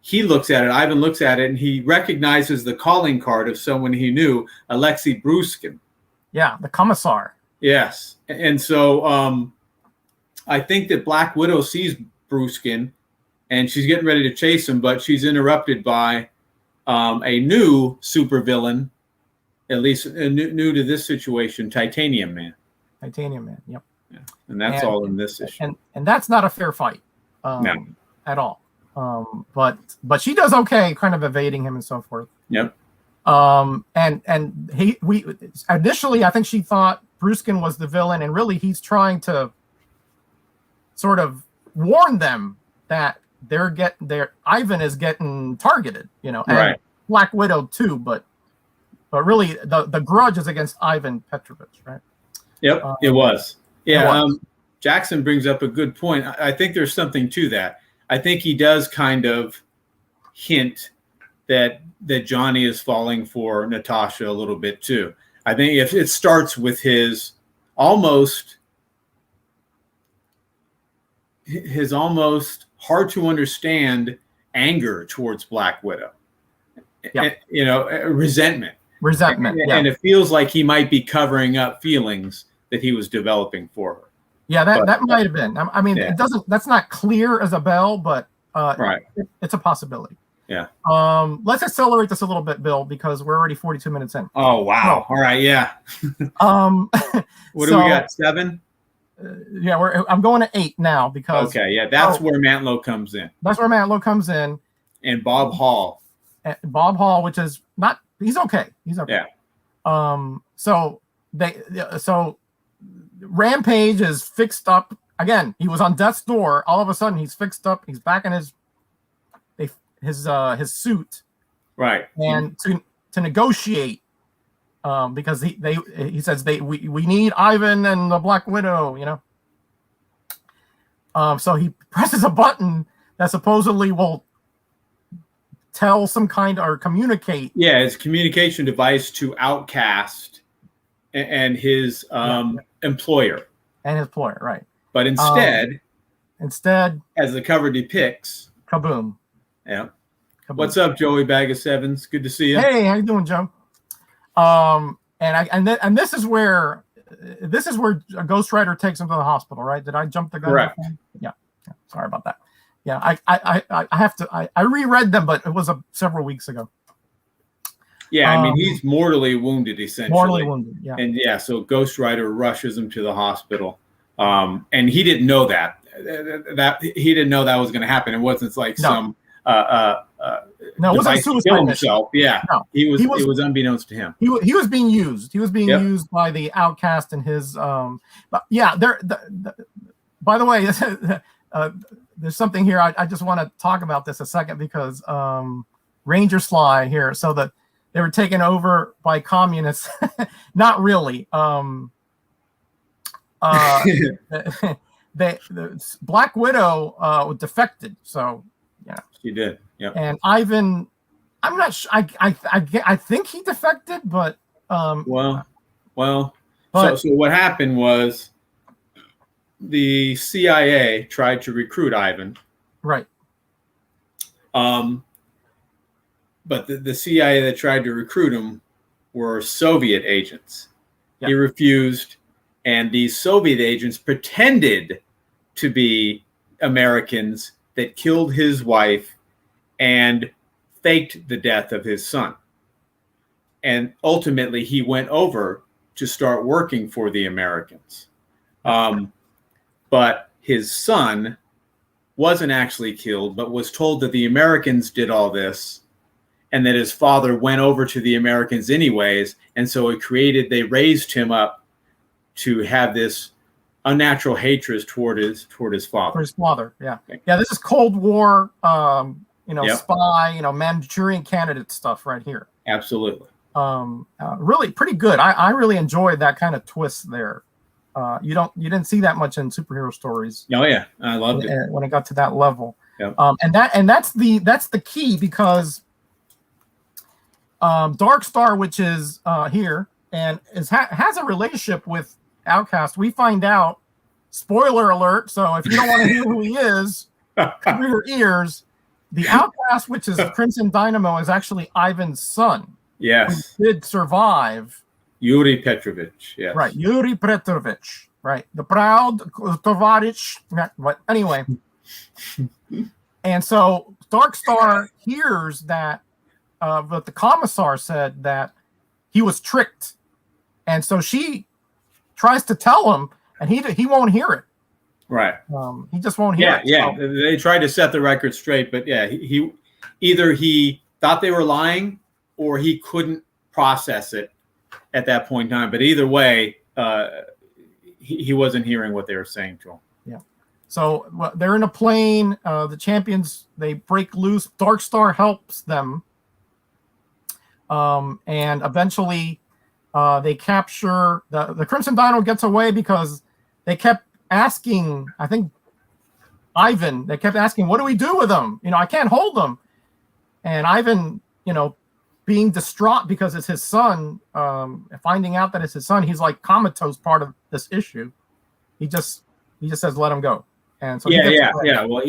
he looks at it. Ivan looks at it, and he recognizes the calling card of someone he knew, Alexei Bruskin. Yeah, the commissar. Yes, and so I think that Black Widow sees Bruskin, and she's getting ready to chase him, but she's interrupted by a new supervillain, at least new to this situation, Titanium Man. Titanium Man, yep. Yeah. And that's all in this issue. And that's not a fair fight at all. But she does okay, kind of evading him and so forth. Yep. And we initially, I think she thought Bruskin was the villain, and really he's trying to sort of warn them that Ivan is getting targeted, you know, and Black Widow too, but really the grudge is against Ivan Petrovich, right? Yep, it was. Yeah, Jackson brings up a good point. I think there's something to that. I think he does kind of hint that Johnny is falling for Natasha a little bit too. I think if it starts with his almost hard to understand anger towards Black Widow, you know, resentment, and it feels like he might be covering up feelings that he was developing for her. Yeah, that might have been. I mean, it doesn't. That's not clear as a bell, but it's a possibility. Yeah. Let's accelerate this a little bit, Bill, because we're already 42 minutes in. Oh wow! All right, yeah. What do we got? 7? Yeah, I'm going to 8 now because. Okay, yeah, that's where Mantlo comes in. That's where Mantlo comes in. And Bob Hall. Which is not. He's okay. He's okay. Yeah. So Rampage is fixed up again. He was on death's door. All of a sudden, he's fixed up. He's back in his suit, right? And to negotiate, because he says we need Ivan and the Black Widow, you know. So he presses a button that supposedly will tell some kind or communicate. Yeah, it's a communication device to Outcast and his employer. And his employer, right? But instead, as the cover depicts, kaboom. Yeah. What's up, Joey Bag of Sevens? Good to see you. Hey, how you doing, Joe? And this is where Ghost Rider takes him to the hospital, right? Did I jump the gun? Correct. Yeah. Sorry about that. Yeah, I have to. I reread them, but it was several weeks ago. Yeah, I mean he's mortally wounded, essentially. Mortally wounded. Yeah. And so Ghost Rider rushes him to the hospital, and he didn't know that he didn't know that was going to happen. It wasn't like some. No, it wasn't a suicide mission. Yeah, no, it was unbeknownst to him. He was being used. He was being used by the Outcast and his. But yeah, by the way, there's something here. I just want to talk about this a second because Ranger Sly here. So that they were taken over by communists. Not really. The Black Widow defected. So. Yeah, she did. Yeah, and Ivan, I'm not sure. I think he defected, but so what happened was the CIA tried to recruit Ivan, right? But the CIA that tried to recruit him were Soviet agents. Yep. He refused, and these Soviet agents pretended to be Americans that killed his wife and faked the death of his son. And ultimately, he went over to start working for the Americans. But his son wasn't actually killed, but was told that the Americans did all this and that his father went over to the Americans anyways. And so they raised him up to have this unnatural hatred toward his father. For his father, yeah. Yeah, this is Cold War, Yep. spy, Manchurian candidate stuff right here. Absolutely. Really pretty good. I really enjoyed that kind of twist there. You didn't see that much in superhero stories. Oh yeah, I loved it when it got to that level. Yep. And that's the key, because Dark Star, which is here and has a relationship with Outcast. We find out, spoiler alert. So if you don't want to hear who he is, cover your ears. The Outcast, which is Crimson Dynamo, is actually Ivan's son. Yes. Who did survive. Yuri Petrovich. Yes. Right. Yuri Petrovich. Right. The proud Tovarich. But anyway. And so Dark Star hears that, but the commissar said that he was tricked. And so she tries to tell him, and he won't hear it. Right. He just won't hear it. Yeah. So. They tried to set the record straight, but yeah, he either he thought they were lying or he couldn't process it at that point in time. But either way, he wasn't hearing what they were saying to him. Yeah. So they're in a plane. The champions, they break loose. Dark Star helps them. And eventually they capture the Crimson Dino gets away because they kept asking, I think Ivan, they kept asking, what do we do with them? I can't hold them. And Ivan, being distraught because it's his son, finding out that it's his son, he's like comatose part of this issue. He just says, let him go. And so yeah. Well,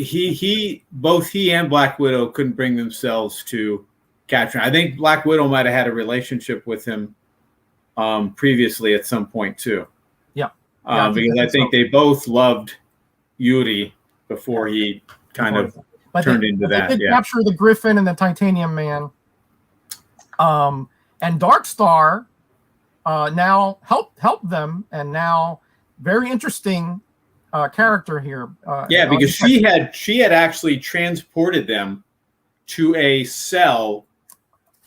both he and Black Widow couldn't bring themselves to capture him. I think Black Widow might have had a relationship with him previously at some point too. Because I think they both loved Yuri before he kind of turned into that. They did capture the Griffin and the Titanium Man. And Dark Star now help them, and now very interesting character here. Because she had actually transported them to a cell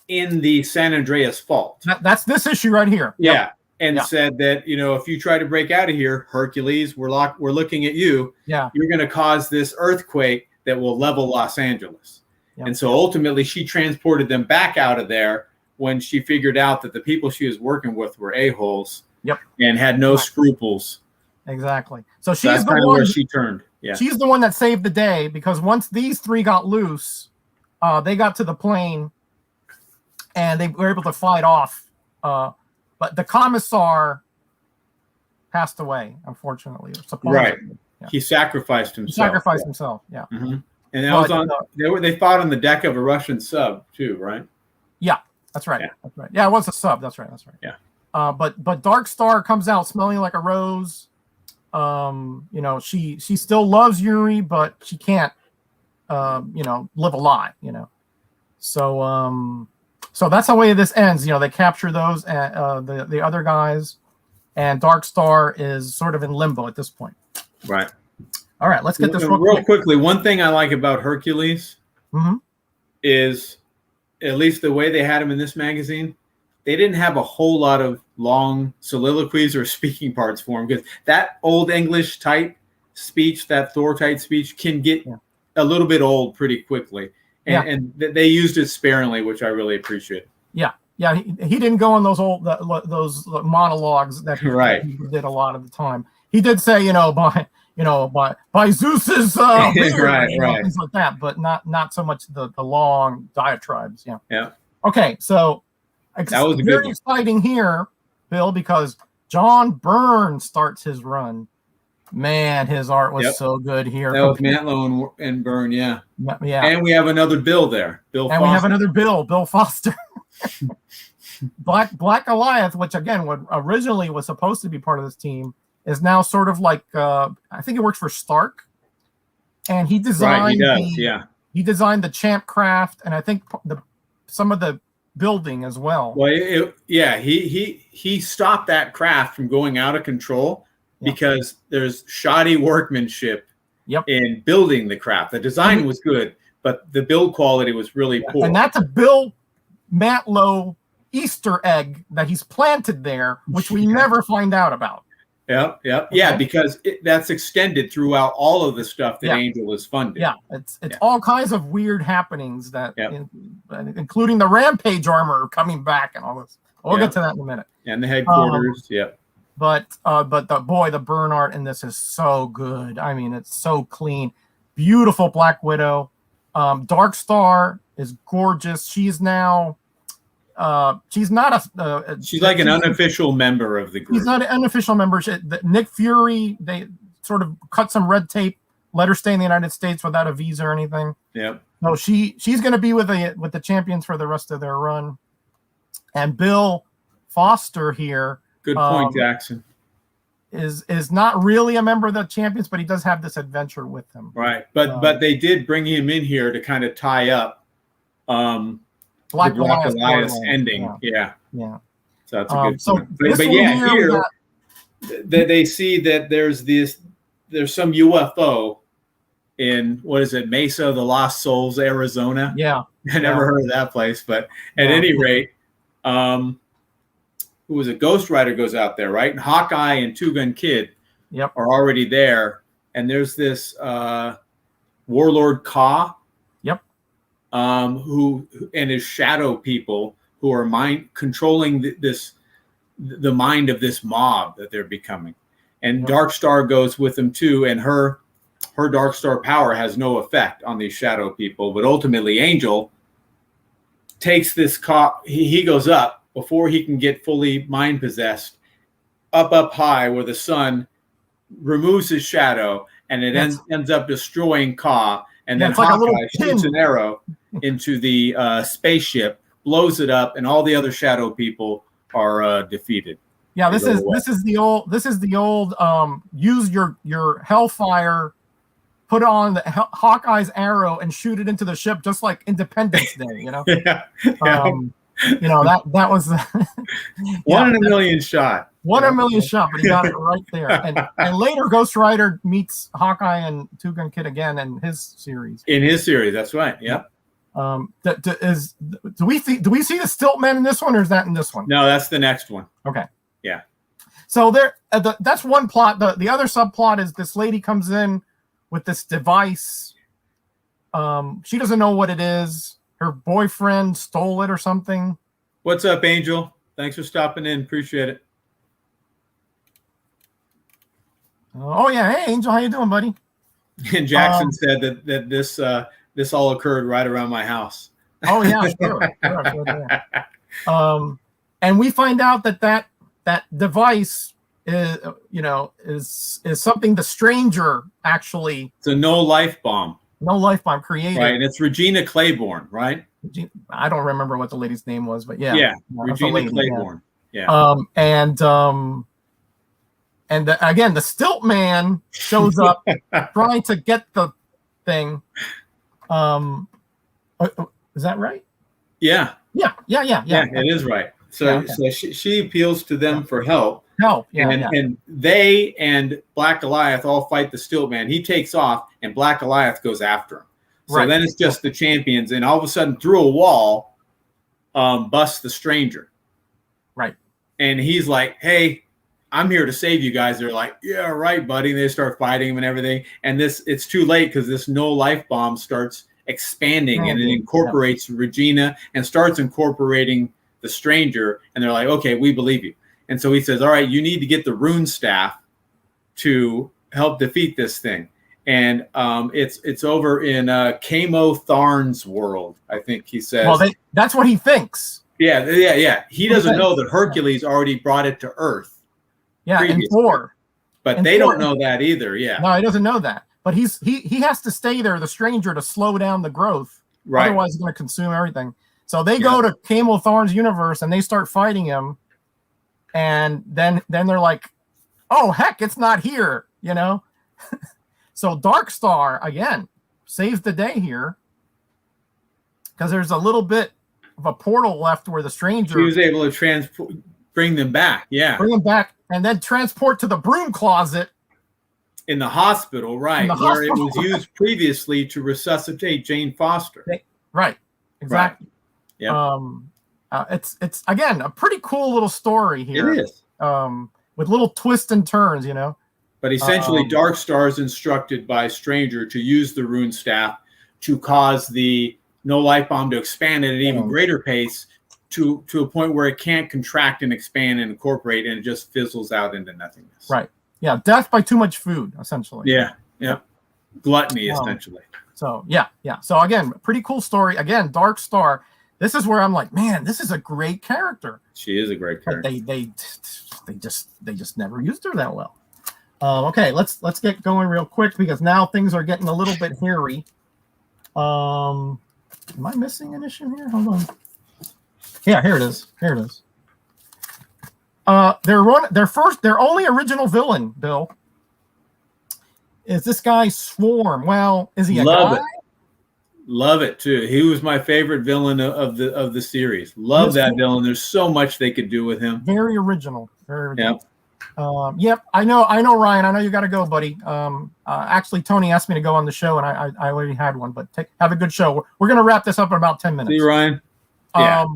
in the San Andreas Fault. That's this issue right here. Yeah. Yep. And said that, if you try to break out of here, Hercules, we're looking at you. Yeah. You're going to cause this earthquake that will level Los Angeles. Yep. And so ultimately she transported them back out of there when she figured out that the people she was working with were a-holes. Yep. And had no scruples. Exactly. So she's that's the one one where she turned. Yeah. She's the one that saved the day, because once these three got loose, they got to the plane and they were able to fight off. But the commissar passed away, unfortunately. Right. Yeah. He sacrificed himself. Yeah. Mm-hmm. And that was they fought on the deck of a Russian sub too, right? Yeah, that's right. Yeah. That's right. Yeah, it was a sub. That's right. Yeah. But Dark Star comes out smelling like a rose. She still loves Yuri, but she can't live a lie, So that's the way this ends. They capture those the other guys, and Dark Star is sort of in limbo at this point. Right. All right, let's get this real quickly. One thing I like about Hercules is, at least the way they had him in this magazine, they didn't have a whole lot of long soliloquies or speaking parts for him, because that old English type speech, that Thor type speech, can get a little bit old pretty quickly. And they used it sparingly, which I really appreciate. Yeah. He didn't go on those those monologues that he did a lot of the time. He did say, by Zeus's beard, things like that, but not so much the long diatribes. Yeah. Okay, so that was very exciting here, Bill, because John Byrne starts his run Man, his art was Yep. so good here. That was Mantlo and Byrne, yeah. Yeah. And we have another Bill there, Bill And Foster. we have another Bill Foster. Black Goliath, which again, what originally was supposed to be part of this team, is now sort of like I think he works for Stark, and he designed he designed the Champ Craft, and I think some of the building as well. Well, he stopped that craft from going out of control because there's shoddy workmanship in building the craft. The design was good, but the build quality was really poor. And that's a Bill Mantlo Easter egg that he's planted there, which we never find out about. Yep. Yeah, because that's extended throughout all of the stuff that Angel is funded. Yeah, it's all kinds of weird happenings that, including the Rampage armor coming back and all this. We'll get to that in a minute. And the headquarters, But the burn art in this is so good. I mean, it's so clean, beautiful Black Widow. Dark Star is gorgeous. She's now. She's not she's like an unofficial member of the group. She's not an unofficial member. Nick Fury, they sort of cut some red tape, let her stay in the United States without a visa or anything. Yep. So she's going to be with the champions for the rest of their run. And Bill Foster here. Good point, Jackson. Is not really a member of the champions, but he does have this adventure with them. Right, but they did bring him in here to kind of tie up. Black Goliath ending, yeah. So that's a good point. But here they see that there's some UFO in Mesa, the Lost Souls, Arizona. Yeah, I never heard of that place, but at any rate, who was a Ghost Rider goes out there, right? And Hawkeye and Two Gun Kid are already there, and there's this Warlord Ka. Who and his shadow people who are controlling the mind of this mob that they're becoming, and Dark Star goes with them too, and her Dark Star power has no effect on these shadow people, but ultimately Angel takes this he goes up before he can get fully mind possessed, up high where the sun removes his shadow, and it ends up destroying Ka. And then Hawkeye shoots an arrow into the spaceship, blows it up, and all the other shadow people are defeated. Yeah, this is the old use your Hellfire, put on the Hawkeye's arrow and shoot it into the ship, just like Independence Day. You know. That was one in a million shot. One in a million shot, but he got it right there. And later, Ghost Rider meets Hawkeye and Two Gun Kid again in his series. That's right. Yeah. Do we see the Stiltman in this one, or is that in this one? No, that's the next one. Okay. Yeah. So that's one plot. The other subplot is this lady comes in with this device. She doesn't know what it is. Her boyfriend stole it or something. What's up, Angel? Thanks for stopping in. Appreciate it. Oh yeah, hey Angel, how you doing, buddy? And Jackson said that this all occurred right around my house. Oh yeah, sure. And we find out that device is something the Stranger actually. It's a no life bomb. No life bomb created. Right, and it's Regina Claiborne, right? I don't remember what the lady's name was, but yeah. Yeah, Regina Claiborne. Yeah. And again, the Stilt Man shows up trying to get the thing. Is that right? Yeah. Yeah. It is right. So she appeals to them for help. And they and Black Goliath all fight the Stilt Man. He takes off, and Black Goliath goes after him. So then it's just the champions, and all of a sudden, through a wall, busts the Stranger. Right. And he's like, "Hey, I'm here to save you guys." They're like, "Yeah, right, buddy." And they start fighting him and everything. And it's too late because this no life bomb starts expanding, and it incorporates Regina and starts incorporating the Stranger. And they're like, "Okay, we believe you." And so he says, "All right, you need to get the rune staff to help defeat this thing." And it's over in Kamo Tharn's world, I think he says. Well, that's what he thinks. Yeah. He doesn't know that Hercules already brought it to Earth. Yeah, in Thor. But they don't know that either. Yeah. No, he doesn't know that. But he has to stay there, the stranger, to slow down the growth. Right. Otherwise, he's going to consume everything. So they go to Camel Thorn's universe and they start fighting him. And then they're like, oh, heck, it's not here, you know? So Darkstar, again, saves the day here. Because there's a little bit of a portal left where the stranger... He was able to bring them back, yeah. Bring them back and then transport to the broom closet. In the hospital, right, where it was used previously to resuscitate Jane Foster. Right, exactly. Right. Yeah. It's again a pretty cool little story here. It is. With little twists and turns, you know. But essentially, Darkstar is instructed by Stranger to use the rune staff to cause the no life bomb to expand at an even greater pace to a point where it can't contract and expand and incorporate, and it just fizzles out into nothingness. Right. Yeah. Death by too much food, essentially. Yeah. Yeah. Gluttony, essentially. So yeah. So again, pretty cool story. Again, Darkstar. This is where I'm like, man, this is a great character. She is a great character. They just never used her that well. Okay, let's get going real quick because now things are getting a little bit hairy. Am I missing an issue here? Hold on. Yeah, here it is. Their only original villain, Bill, is this guy Swarm. Well, is he a guy? Love it too. He was my favorite villain of the series. Love that villain. There's so much they could do with him. Very original. Yep. Yep. I know, Ryan. I know you got to go, buddy. Actually, Tony asked me to go on the show, and I already had one. But have a good show. We're going to wrap this up in about 10 minutes. See you, Ryan. Yeah.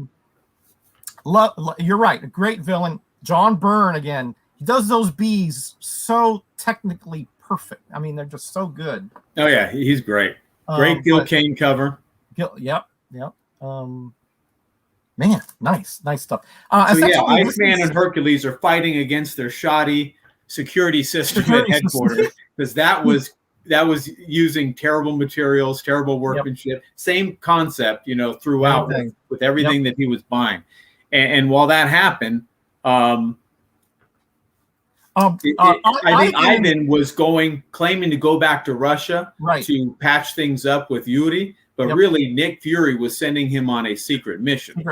You're right. A great villain. John Byrne again. He does those bees so technically perfect. I mean, they're just so good. Oh yeah, he's great. Great Gil Kane cover. Yep. Man, nice stuff. Iceman and Hercules are fighting against their shoddy security system at headquarters because that was using terrible materials, terrible workmanship. Same concept, throughout with everything that he was buying. And while that happened, I think Ivan was claiming to go back to Russia to patch things up with Yuri, but really Nick Fury was sending him on a secret mission.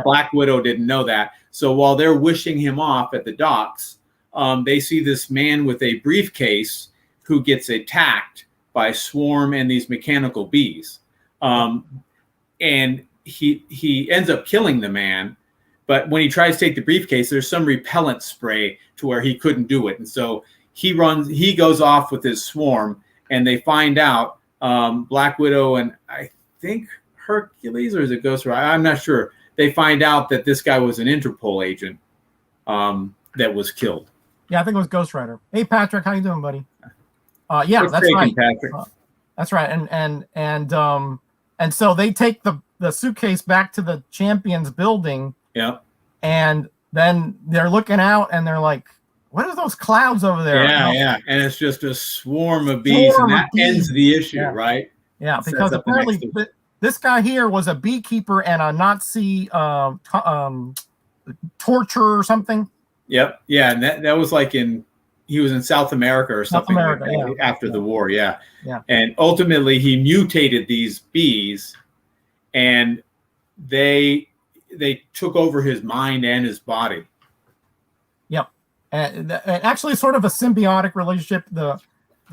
Black Widow didn't know that. So while they're wishing him off at the docks, they see this man with a briefcase who gets attacked by Swarm and these mechanical bees. And he ends up killing the man. But when he tries to take the briefcase, there's some repellent spray to where he couldn't do it. And so he goes off with his Swarm, and they find out Black Widow and I think Hercules, or is it Ghost Rider? I'm not sure. They find out that this guy was an Interpol agent that was killed. Yeah, I think it was Ghost Rider. Hey, Patrick, how you doing, buddy? Yeah, that's right. Patrick. That's right. And so they take the suitcase back to the Champions building. Yeah. And then they're looking out and they're like, what are those clouds over there? Yeah. And it's just a swarm of bees, and that ends the issue, right? Yeah, because apparently this guy here was a beekeeper and a Nazi torturer or something. Yep. Yeah. And that was like he was in South America or something after the war. Yeah. And ultimately he mutated these bees, and they took over his mind and his body. Yep. And actually sort of a symbiotic relationship. The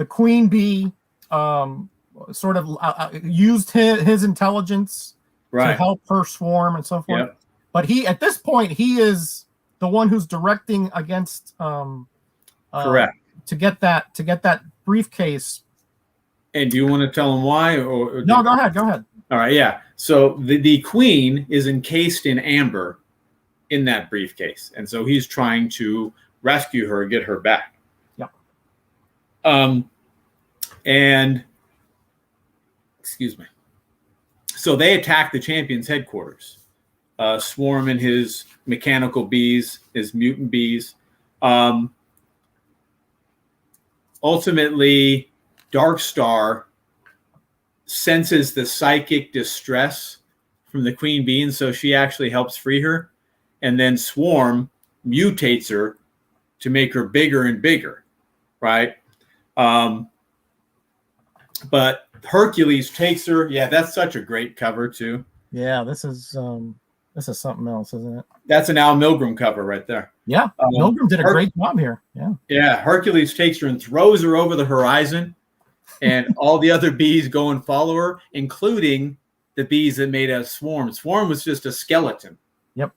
queen bee sort of used his intelligence to help her swarm and so forth. Yep. But at this point, he is the one who's directing against correct to get that briefcase. And do you want to tell him why? No, go ahead. All right, yeah. So the queen is encased in amber in that briefcase, and so he's trying to rescue her, get her back. Yeah. And excuse me. So they attack the Champions headquarters. Swarm and his mechanical bees, his mutant bees. Ultimately, Darkstar senses the psychic distress from the queen bee, and so she actually helps free her. And then Swarm mutates her to make her bigger and bigger. right? But Hercules takes her. Yeah, that's such a great cover too. Yeah, this is something else, isn't it? That's an Al Milgrom cover right there. Yeah, Milgrom did a great job here. Yeah. Yeah, Hercules takes her and throws her over the horizon, and all the other bees go and follow her, including the bees that made a Swarm. Swarm was just a skeleton. Yep.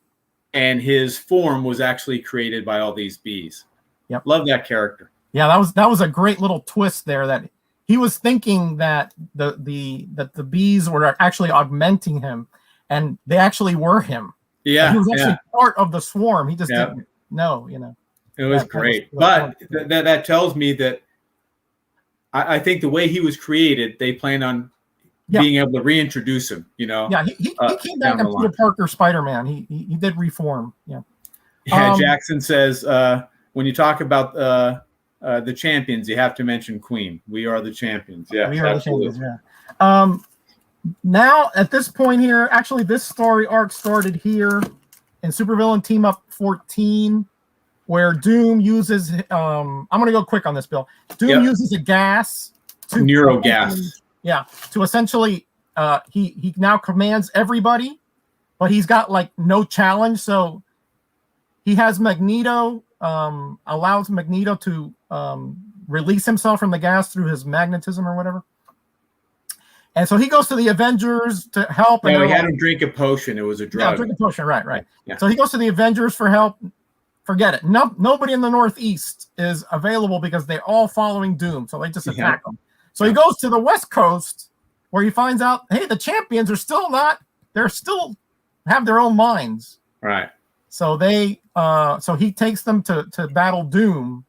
And his form was actually created by all these bees. Yep. Love that character. Yeah, that was a great little twist there, that he was thinking that the bees were actually augmenting him, and they actually were him. Yeah, he was actually part of the swarm. He just didn't know, It was great. But that tells me that I think the way he was created, they plan on being able to reintroduce him, Yeah, he came back as Peter Parker Spider-Man. He did reform. Yeah. Yeah, Jackson says, when you talk about the champions, you have to mention Queen. We are the champions. Yeah, we are absolutely. The champions, yeah. Now, at this point here, actually, this story arc started here in Supervillain Team Up 14, where Doom uses. I'm going to go quick on this, Bill. Doom uses a gas. Neurogas. To essentially, he now commands everybody, but he's got like no challenge. So he has Magneto, allows Magneto to release himself from the gas through his magnetism or whatever. And so he goes to the Avengers to help. No, he had him drink a potion. It was a drug. Yeah, drink a potion. Right. Yeah. So he goes to the Avengers for help. Forget it. Nobody in the Northeast is available because they're all following Doom. So they just attack him. So he goes to the West Coast, where he finds out, hey, the champions are still they're still have their own minds. Right. So so he takes them to battle Doom.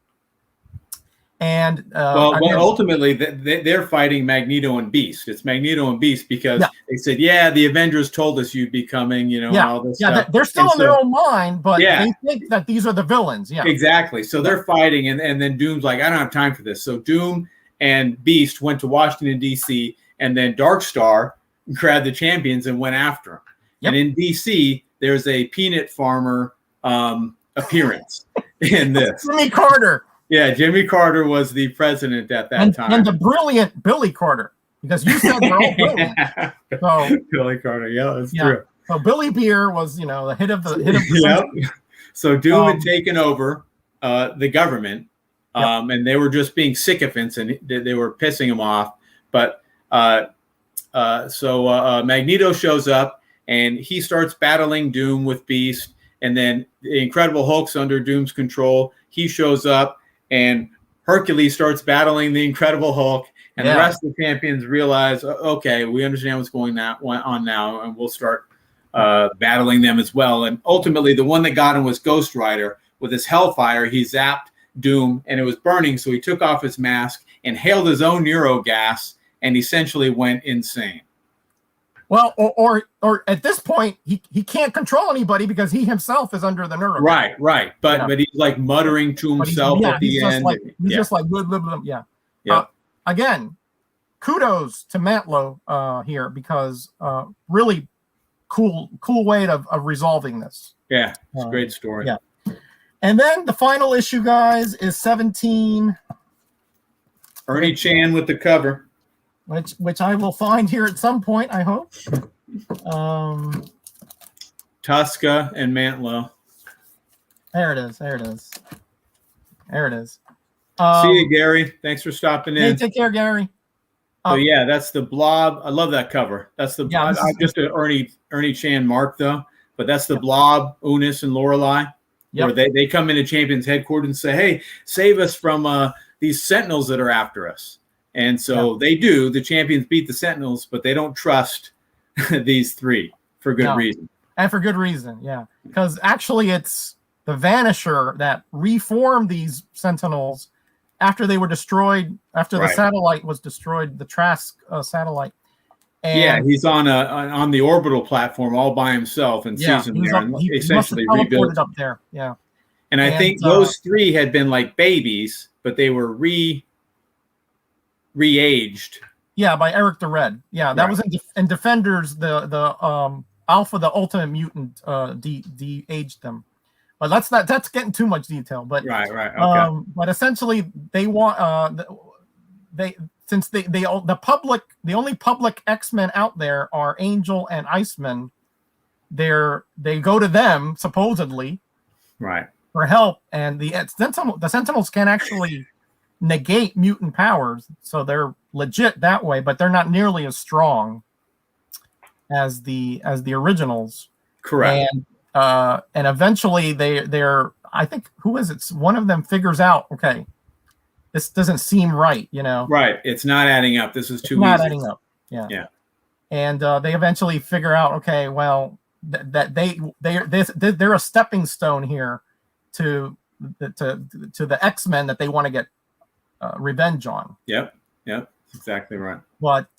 And ultimately they're fighting Magneto and Beast. It's Magneto and Beast because they said, the Avengers told us you'd be coming, and all this stuff. They're still in their own mind, but they think that these are the villains. Yeah, exactly. So they're fighting, and then Doom's like, I don't have time for this. So Doom and Beast went to Washington, D.C., and then Darkstar grabbed the champions and went after them. Yep. And in D.C., there's a peanut farmer appearance in this. Jimmy Carter. Yeah, Jimmy Carter was the president at that time. And the brilliant Billy Carter, because you said they're all brilliant. So, Billy Carter, that's true. So Billy Beer was, the hit of the So Doom had taken over the government, and they were just being sycophants, and they were pissing him off. But so Magneto shows up, and he starts battling Doom with Beast, and then the Incredible Hulk's under Doom's control. He shows up, and Hercules starts battling the Incredible Hulk, and the rest of the champions realize, okay, we understand what's going on now, and we'll start battling them as well. And ultimately, the one that got him was Ghost Rider. With his Hellfire, he zapped Doom, and it was burning, so he took off his mask, inhaled his own neurogas, and essentially went insane. Well, or at this point, he can't control anybody because he himself is under the neurogas. Right. But he's like muttering to himself at the end. He's just like, blah, blah, blah. Yeah. Again, kudos to Matlow here, because really cool way of resolving this. Yeah, it's a great story. Yeah. And then the final issue, guys, is 17. Ernie Chan with the cover. Which I will find here at some point, I hope. Tuska and Mantlo. There it is. See you, Gary. Thanks for stopping in. Hey, take care, Gary. So that's the Blob. I love that cover. That's the I'm just an Ernie Chan mark though, but that's the Blob, Unis, and Lorelei. Where they come into Champions headquarters and say, "Hey, save us from these Sentinels that are after us." And so they do. The Champions beat the Sentinels, but they don't trust these three for good reason. And for good reason, because actually it's the Vanisher that reformed these Sentinels after they were destroyed, after the satellite was destroyed, the Trask satellite. And he's on the orbital platform all by himself and sees them there and essentially rebuilt up there. Yeah. And I think those three had been like babies, but they were re-aged. Yeah, by Eric the Red. Yeah, that was in Defenders. The Alpha, the Ultimate Mutant, de-aged them. but that's getting too much detail. But right. Okay. But essentially, they want the only public X-Men out there are Angel and Iceman. They go to them supposedly, right, for help, and the Sentinels can actually negate mutant powers, so they're legit that way, but they're not nearly as strong as the originals. Correct. And eventually they're I think, who is it? One of them figures out, okay, this doesn't seem right, Right. It's not adding up. This is too not easy. adding up. Yeah. Yeah. And they eventually figure out, okay, well, that they're a stepping stone here to the X-Men that they want to get revenge on. Yep. Exactly right. But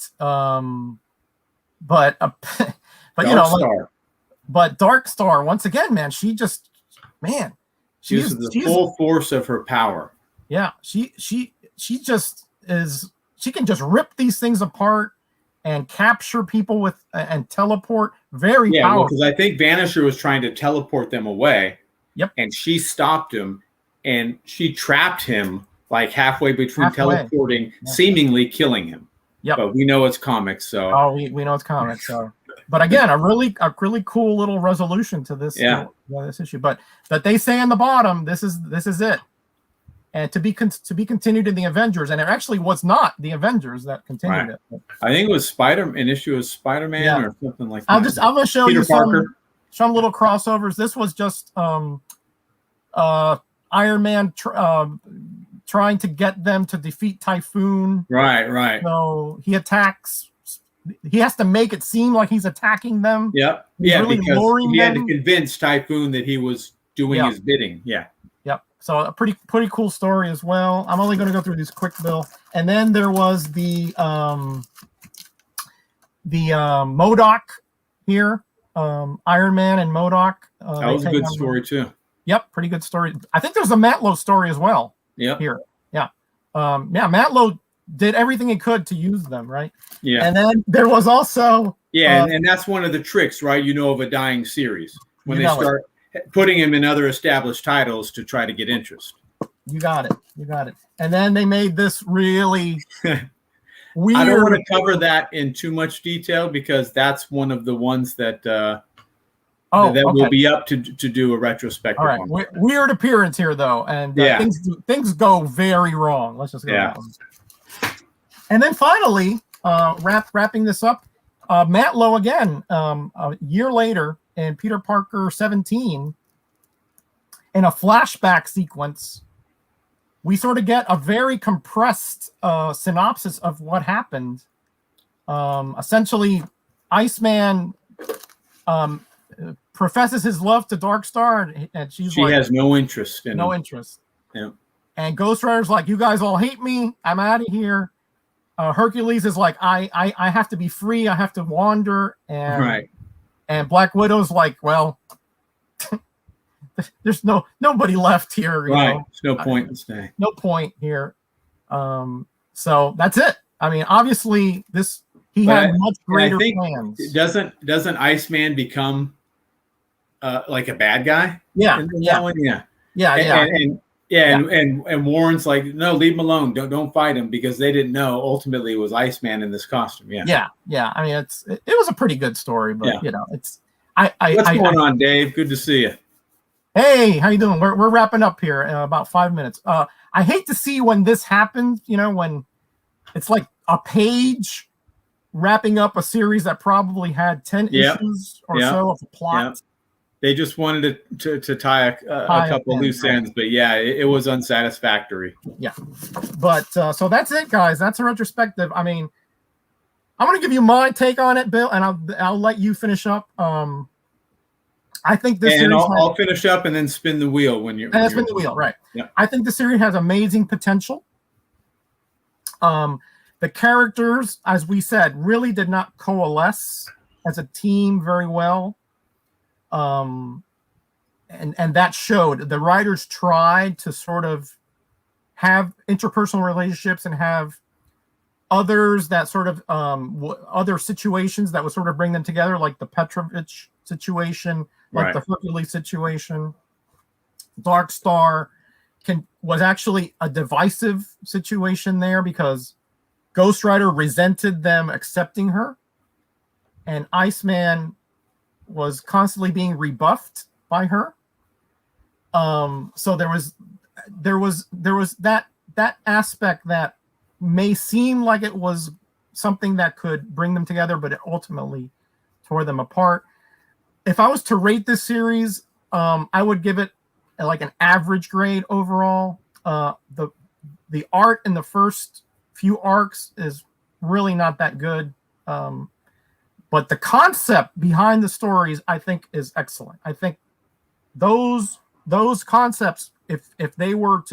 Dark Star, once again, man, she just, she's the full force of her power. Yeah, she just is. She can just rip these things apart and capture people with and teleport. Very powerful. Because I think Vanisher was trying to teleport them away. Yep. And she stopped him, and she trapped him like halfway between teleporting, seemingly killing him. Yep. But we know it's comics, so. We know it's comics, so. But again, a really cool little resolution to this this issue. But they say in the bottom, this is it, and to be continued in the Avengers, and it actually was not the Avengers that continued it. I think it was an issue of Spider-Man or something like that. I'm gonna show Peter you Parker. some little crossovers. This was just Iron Man trying to get them to defeat Typhoon. Right. So he attacks. He has to make it seem like he's attacking them. Yep. Really because he had to convince Typhoon that he was doing his bidding. Yeah. Yep. So a pretty cool story as well. I'm only going to go through these quick, Bill. And then there was the MODOK here, Iron Man and MODOK. That was a good story too. Yep, pretty good story. I think there's a Matlow story as well. Yep. Here. Yeah. Matlow did everything he could to use them, right? Yeah. And then there was also and that's one of the tricks, right? Of a dying series when they start putting him in other established titles to try to get interest. You got it. And then they made this really weird. I don't want to cover that in too much detail because that's one of the ones that will be up to do a retrospective. All right, weird appearance here though, and things go very wrong. Let's just go. Yeah. And then finally, wrapping this up, Matlow again, a year later, in Peter Parker 17, in a flashback sequence, we sort of get a very compressed synopsis of what happened. Essentially, Iceman professes his love to Dark Star, and she has no interest in him. Interest. Yeah. And Ghost Rider's like, you guys all hate me. I'm out of here. Hercules is like, I have to be free. I have to wander. And Black Widow's like, well, there's nobody left here. There's no point in staying. No point here. So that's it. I mean, obviously, he had much greater plans. Doesn't Iceman become like a bad guy? Yeah. And Warren's like, no, leave him alone. Don't fight him because they didn't know ultimately it was Iceman in this costume. Yeah. I mean, it was a pretty good story, but it's what's going on, Dave? Good to see you. Hey, how you doing? We're wrapping up here in about 5 minutes. I hate to see when this happens. When it's like a page wrapping up a series that probably had 10 issues or so of a plot. Yep. They just wanted to tie a couple of loose ends, but it was unsatisfactory. Yeah, but so that's it, guys. That's a retrospective. I mean, I'm going to give you my take on it, Bill, and I'll let you finish up. I think this series I'll finish up and then spin the wheel when you're. And spin the wheel, right? Yeah. I think the series has amazing potential. The characters, as we said, really did not coalesce as a team very well. And that showed. The writers tried to sort of have interpersonal relationships and have others that sort of other situations that would sort of bring them together, like the Petrovich situation, like the Hercules situation. Dark Star was actually a divisive situation there because Ghost Rider resented them accepting her, and Iceman was constantly being rebuffed by her. So there was that aspect that may seem like it was something that could bring them together, but it ultimately tore them apart. If I was to rate this series, I would give it like an average grade overall. The art in the first few arcs is really not that good, but the concept behind the stories I think is excellent. I think those concepts, if they were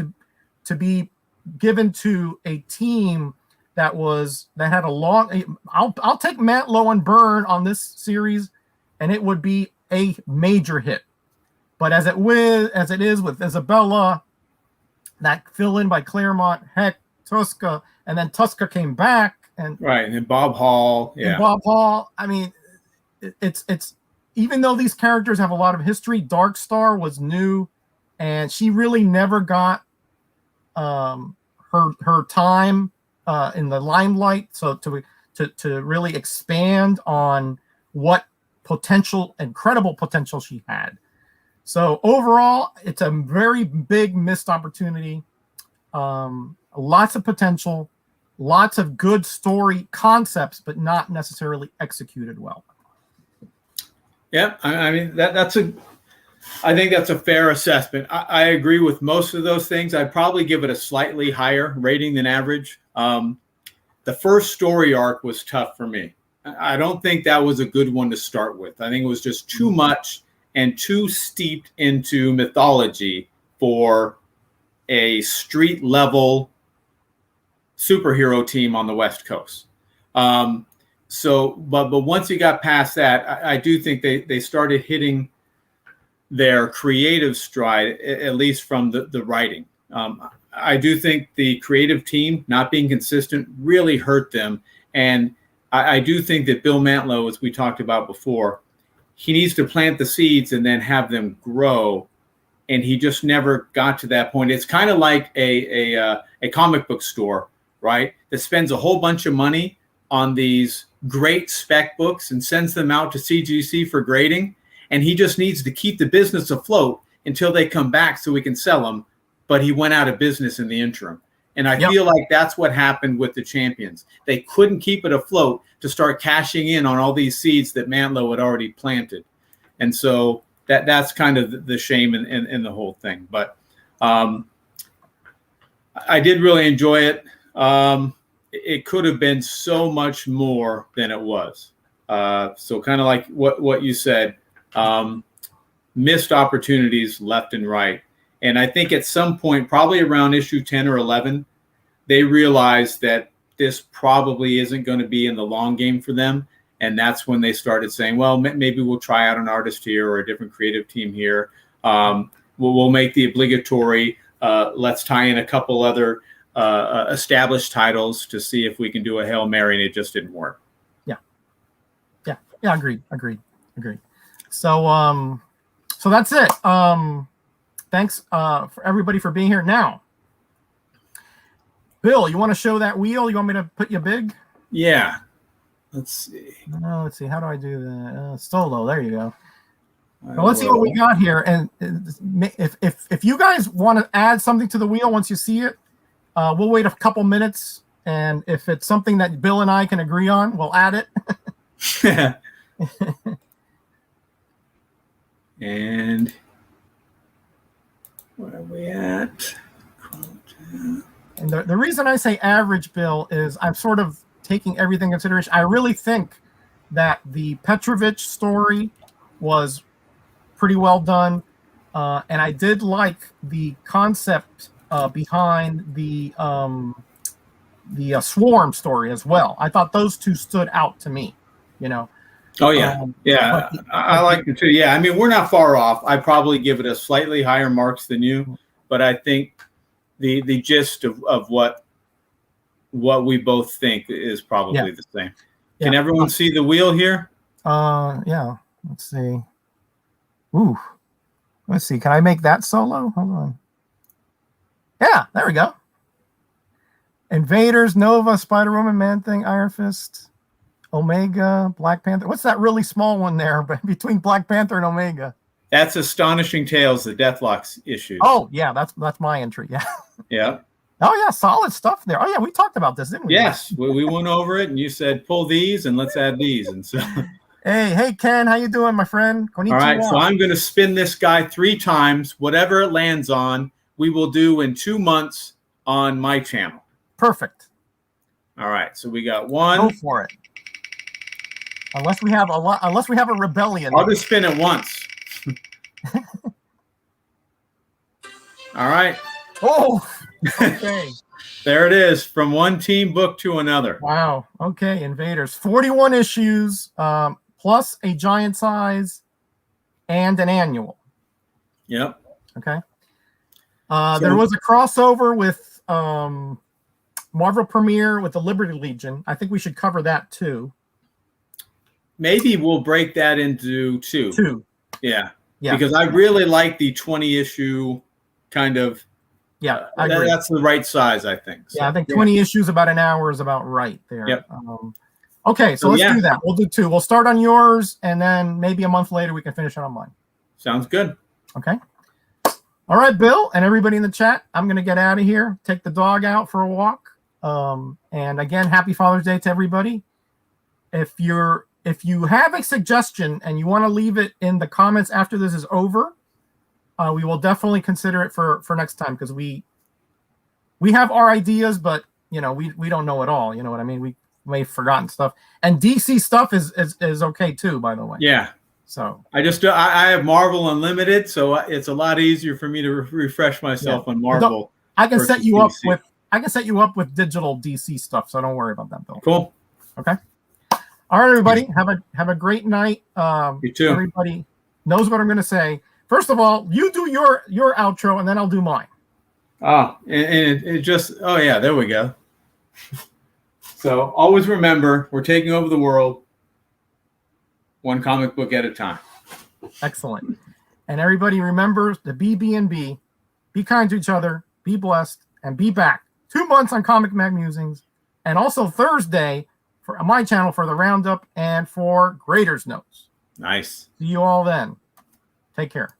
to be given to a team that had a long, I'll take Matt Lowe and Byrne on this series, and it would be a major hit. But as it is with Isabella, that fill in by Claremont, Heck, Tuska, and then Tuska came back, and right, and then Bob Hall, yeah, Bob Hall. I mean, it's even though these characters have a lot of history, Dark Star was new, and she really never got her time in the limelight. So to really expand on what incredible potential she had. So overall, it's a very big missed opportunity. Lots of potential, lots of good story concepts, but not necessarily executed well. Yeah, I mean I think that's a fair assessment. I agree with most of those things. I'd probably give it a slightly higher rating than average. The first story arc was tough for me. I don't think that was a good one to start with. I think it was just too much and too steeped into mythology for a street level superhero team on the West Coast. But once you got past that, I do think they started hitting their creative stride, at least from the writing. I do think the creative team not being consistent really hurt them. And I do think that Bill Mantlo, as we talked about before, he needs to plant the seeds and then have them grow. And he just never got to that point. It's kind of like a comic book store, right, that spends a whole bunch of money on these great spec books and sends them out to CGC for grading. And he just needs to keep the business afloat until they come back so we can sell them. But he went out of business in the interim. And I feel like that's what happened with the Champions. They couldn't keep it afloat to start cashing in on all these seeds that Mantlo had already planted. And so that's kind of the shame in the whole thing. But I did really enjoy it. It could have been so much more than it was. So kind of like what you said, missed opportunities left and right. And I think at some point, probably around issue 10 or 11, they realized that this probably isn't going to be in the long game for them. And that's when they started saying, well, maybe we'll try out an artist here or a different creative team here. We'll make the obligatory, let's tie in a couple other established titles to see if we can do a Hail Mary, and it just didn't work. Yeah, agreed. So that's it. Thanks for everybody for being here. Now, Bill, you want to show that wheel? You want me to put you big? Yeah. Let's see. Let's see. How do I do that? Solo. There you go. Well, let's see what we got here. And if you guys want to add something to the wheel once you see it, we'll wait a couple minutes. And if it's something that Bill and I can agree on, we'll add it. And where are we at? And the reason I say average, Bill, is I'm sort of taking everything into consideration. I really think that the Petrovich story was pretty well done. And I did like the concept behind the Swarm story as well. I thought those two stood out to me, you know. Oh, yeah. I like it too. Yeah, I mean, we're not far off. I probably give it a slightly higher marks than you, but I think the gist of what we both think is probably the same. Can everyone see the wheel here? Yeah. Let's see. Ooh. Let's see. Can I make that solo? Hold on. Yeah, there we go. Invaders, Nova, Spider-Woman, Man-Thing, Iron Fist, Omega, Black Panther. What's that really small one there between Black Panther and Omega? That's Astonishing Tales, the Deathlock issues. Oh, yeah, that's my entry. Yeah. Yeah. Oh, yeah, solid stuff there. Oh, yeah, we talked about this, didn't we? Yes, we went over it, and you said, pull these, and let's add these. And so, Hey, Ken, how you doing, my friend? Konnichiwa. all right, so I'm going to spin this guy 3 times. Whatever it lands on, we will do in 2 months on my channel. Perfect. All right, so we got 1. Go for it. Unless we have a rebellion. I'll just spin it once. All right. Oh, okay. There it is, from one team book to another. Wow. Okay, Invaders. 41 issues, plus a giant size and an annual. Yep. Okay. There was a crossover with Marvel Premiere with the Liberty Legion. I think we should cover that too. Maybe we'll break that into 2. 2. Yeah. Yeah. Because I really like the 20 issue kind of. Yeah, I agree. That's the right size, I think. So, yeah, I think 20 issues about an hour is about right there. Yep. Okay, so let's do that. We'll do 2. We'll start on yours, and then maybe a month later we can finish on mine. Sounds good. Okay. All right, Bill, and everybody in the chat, I'm going to get out of here, take the dog out for a walk. And again, happy Father's Day to everybody. If you have a suggestion and you want to leave it in the comments after this is over, we will definitely consider it for next time, because we have our ideas, but we don't know it all. You know what I mean? We may have forgotten stuff, and DC stuff is okay too, by the way. Yeah. So I have Marvel Unlimited, so it's a lot easier for me to refresh myself on Marvel. I can set you DC. up with digital DC stuff, so don't worry about that, Bill. Cool. Okay. All right, everybody, have a great night. You too. Everybody knows what I'm going to say. First of all, you do your outro, and then I'll do mine. Oh, and it just, oh yeah, there we go. So always remember, we're taking over the world one comic book at a time. Excellent. And everybody remember the BB&B. Be kind to each other, be blessed, and be back 2 months on Comic Mag Musings, and also Thursday for my channel for the roundup and for Graders Notes. Nice. See you all then. Take care.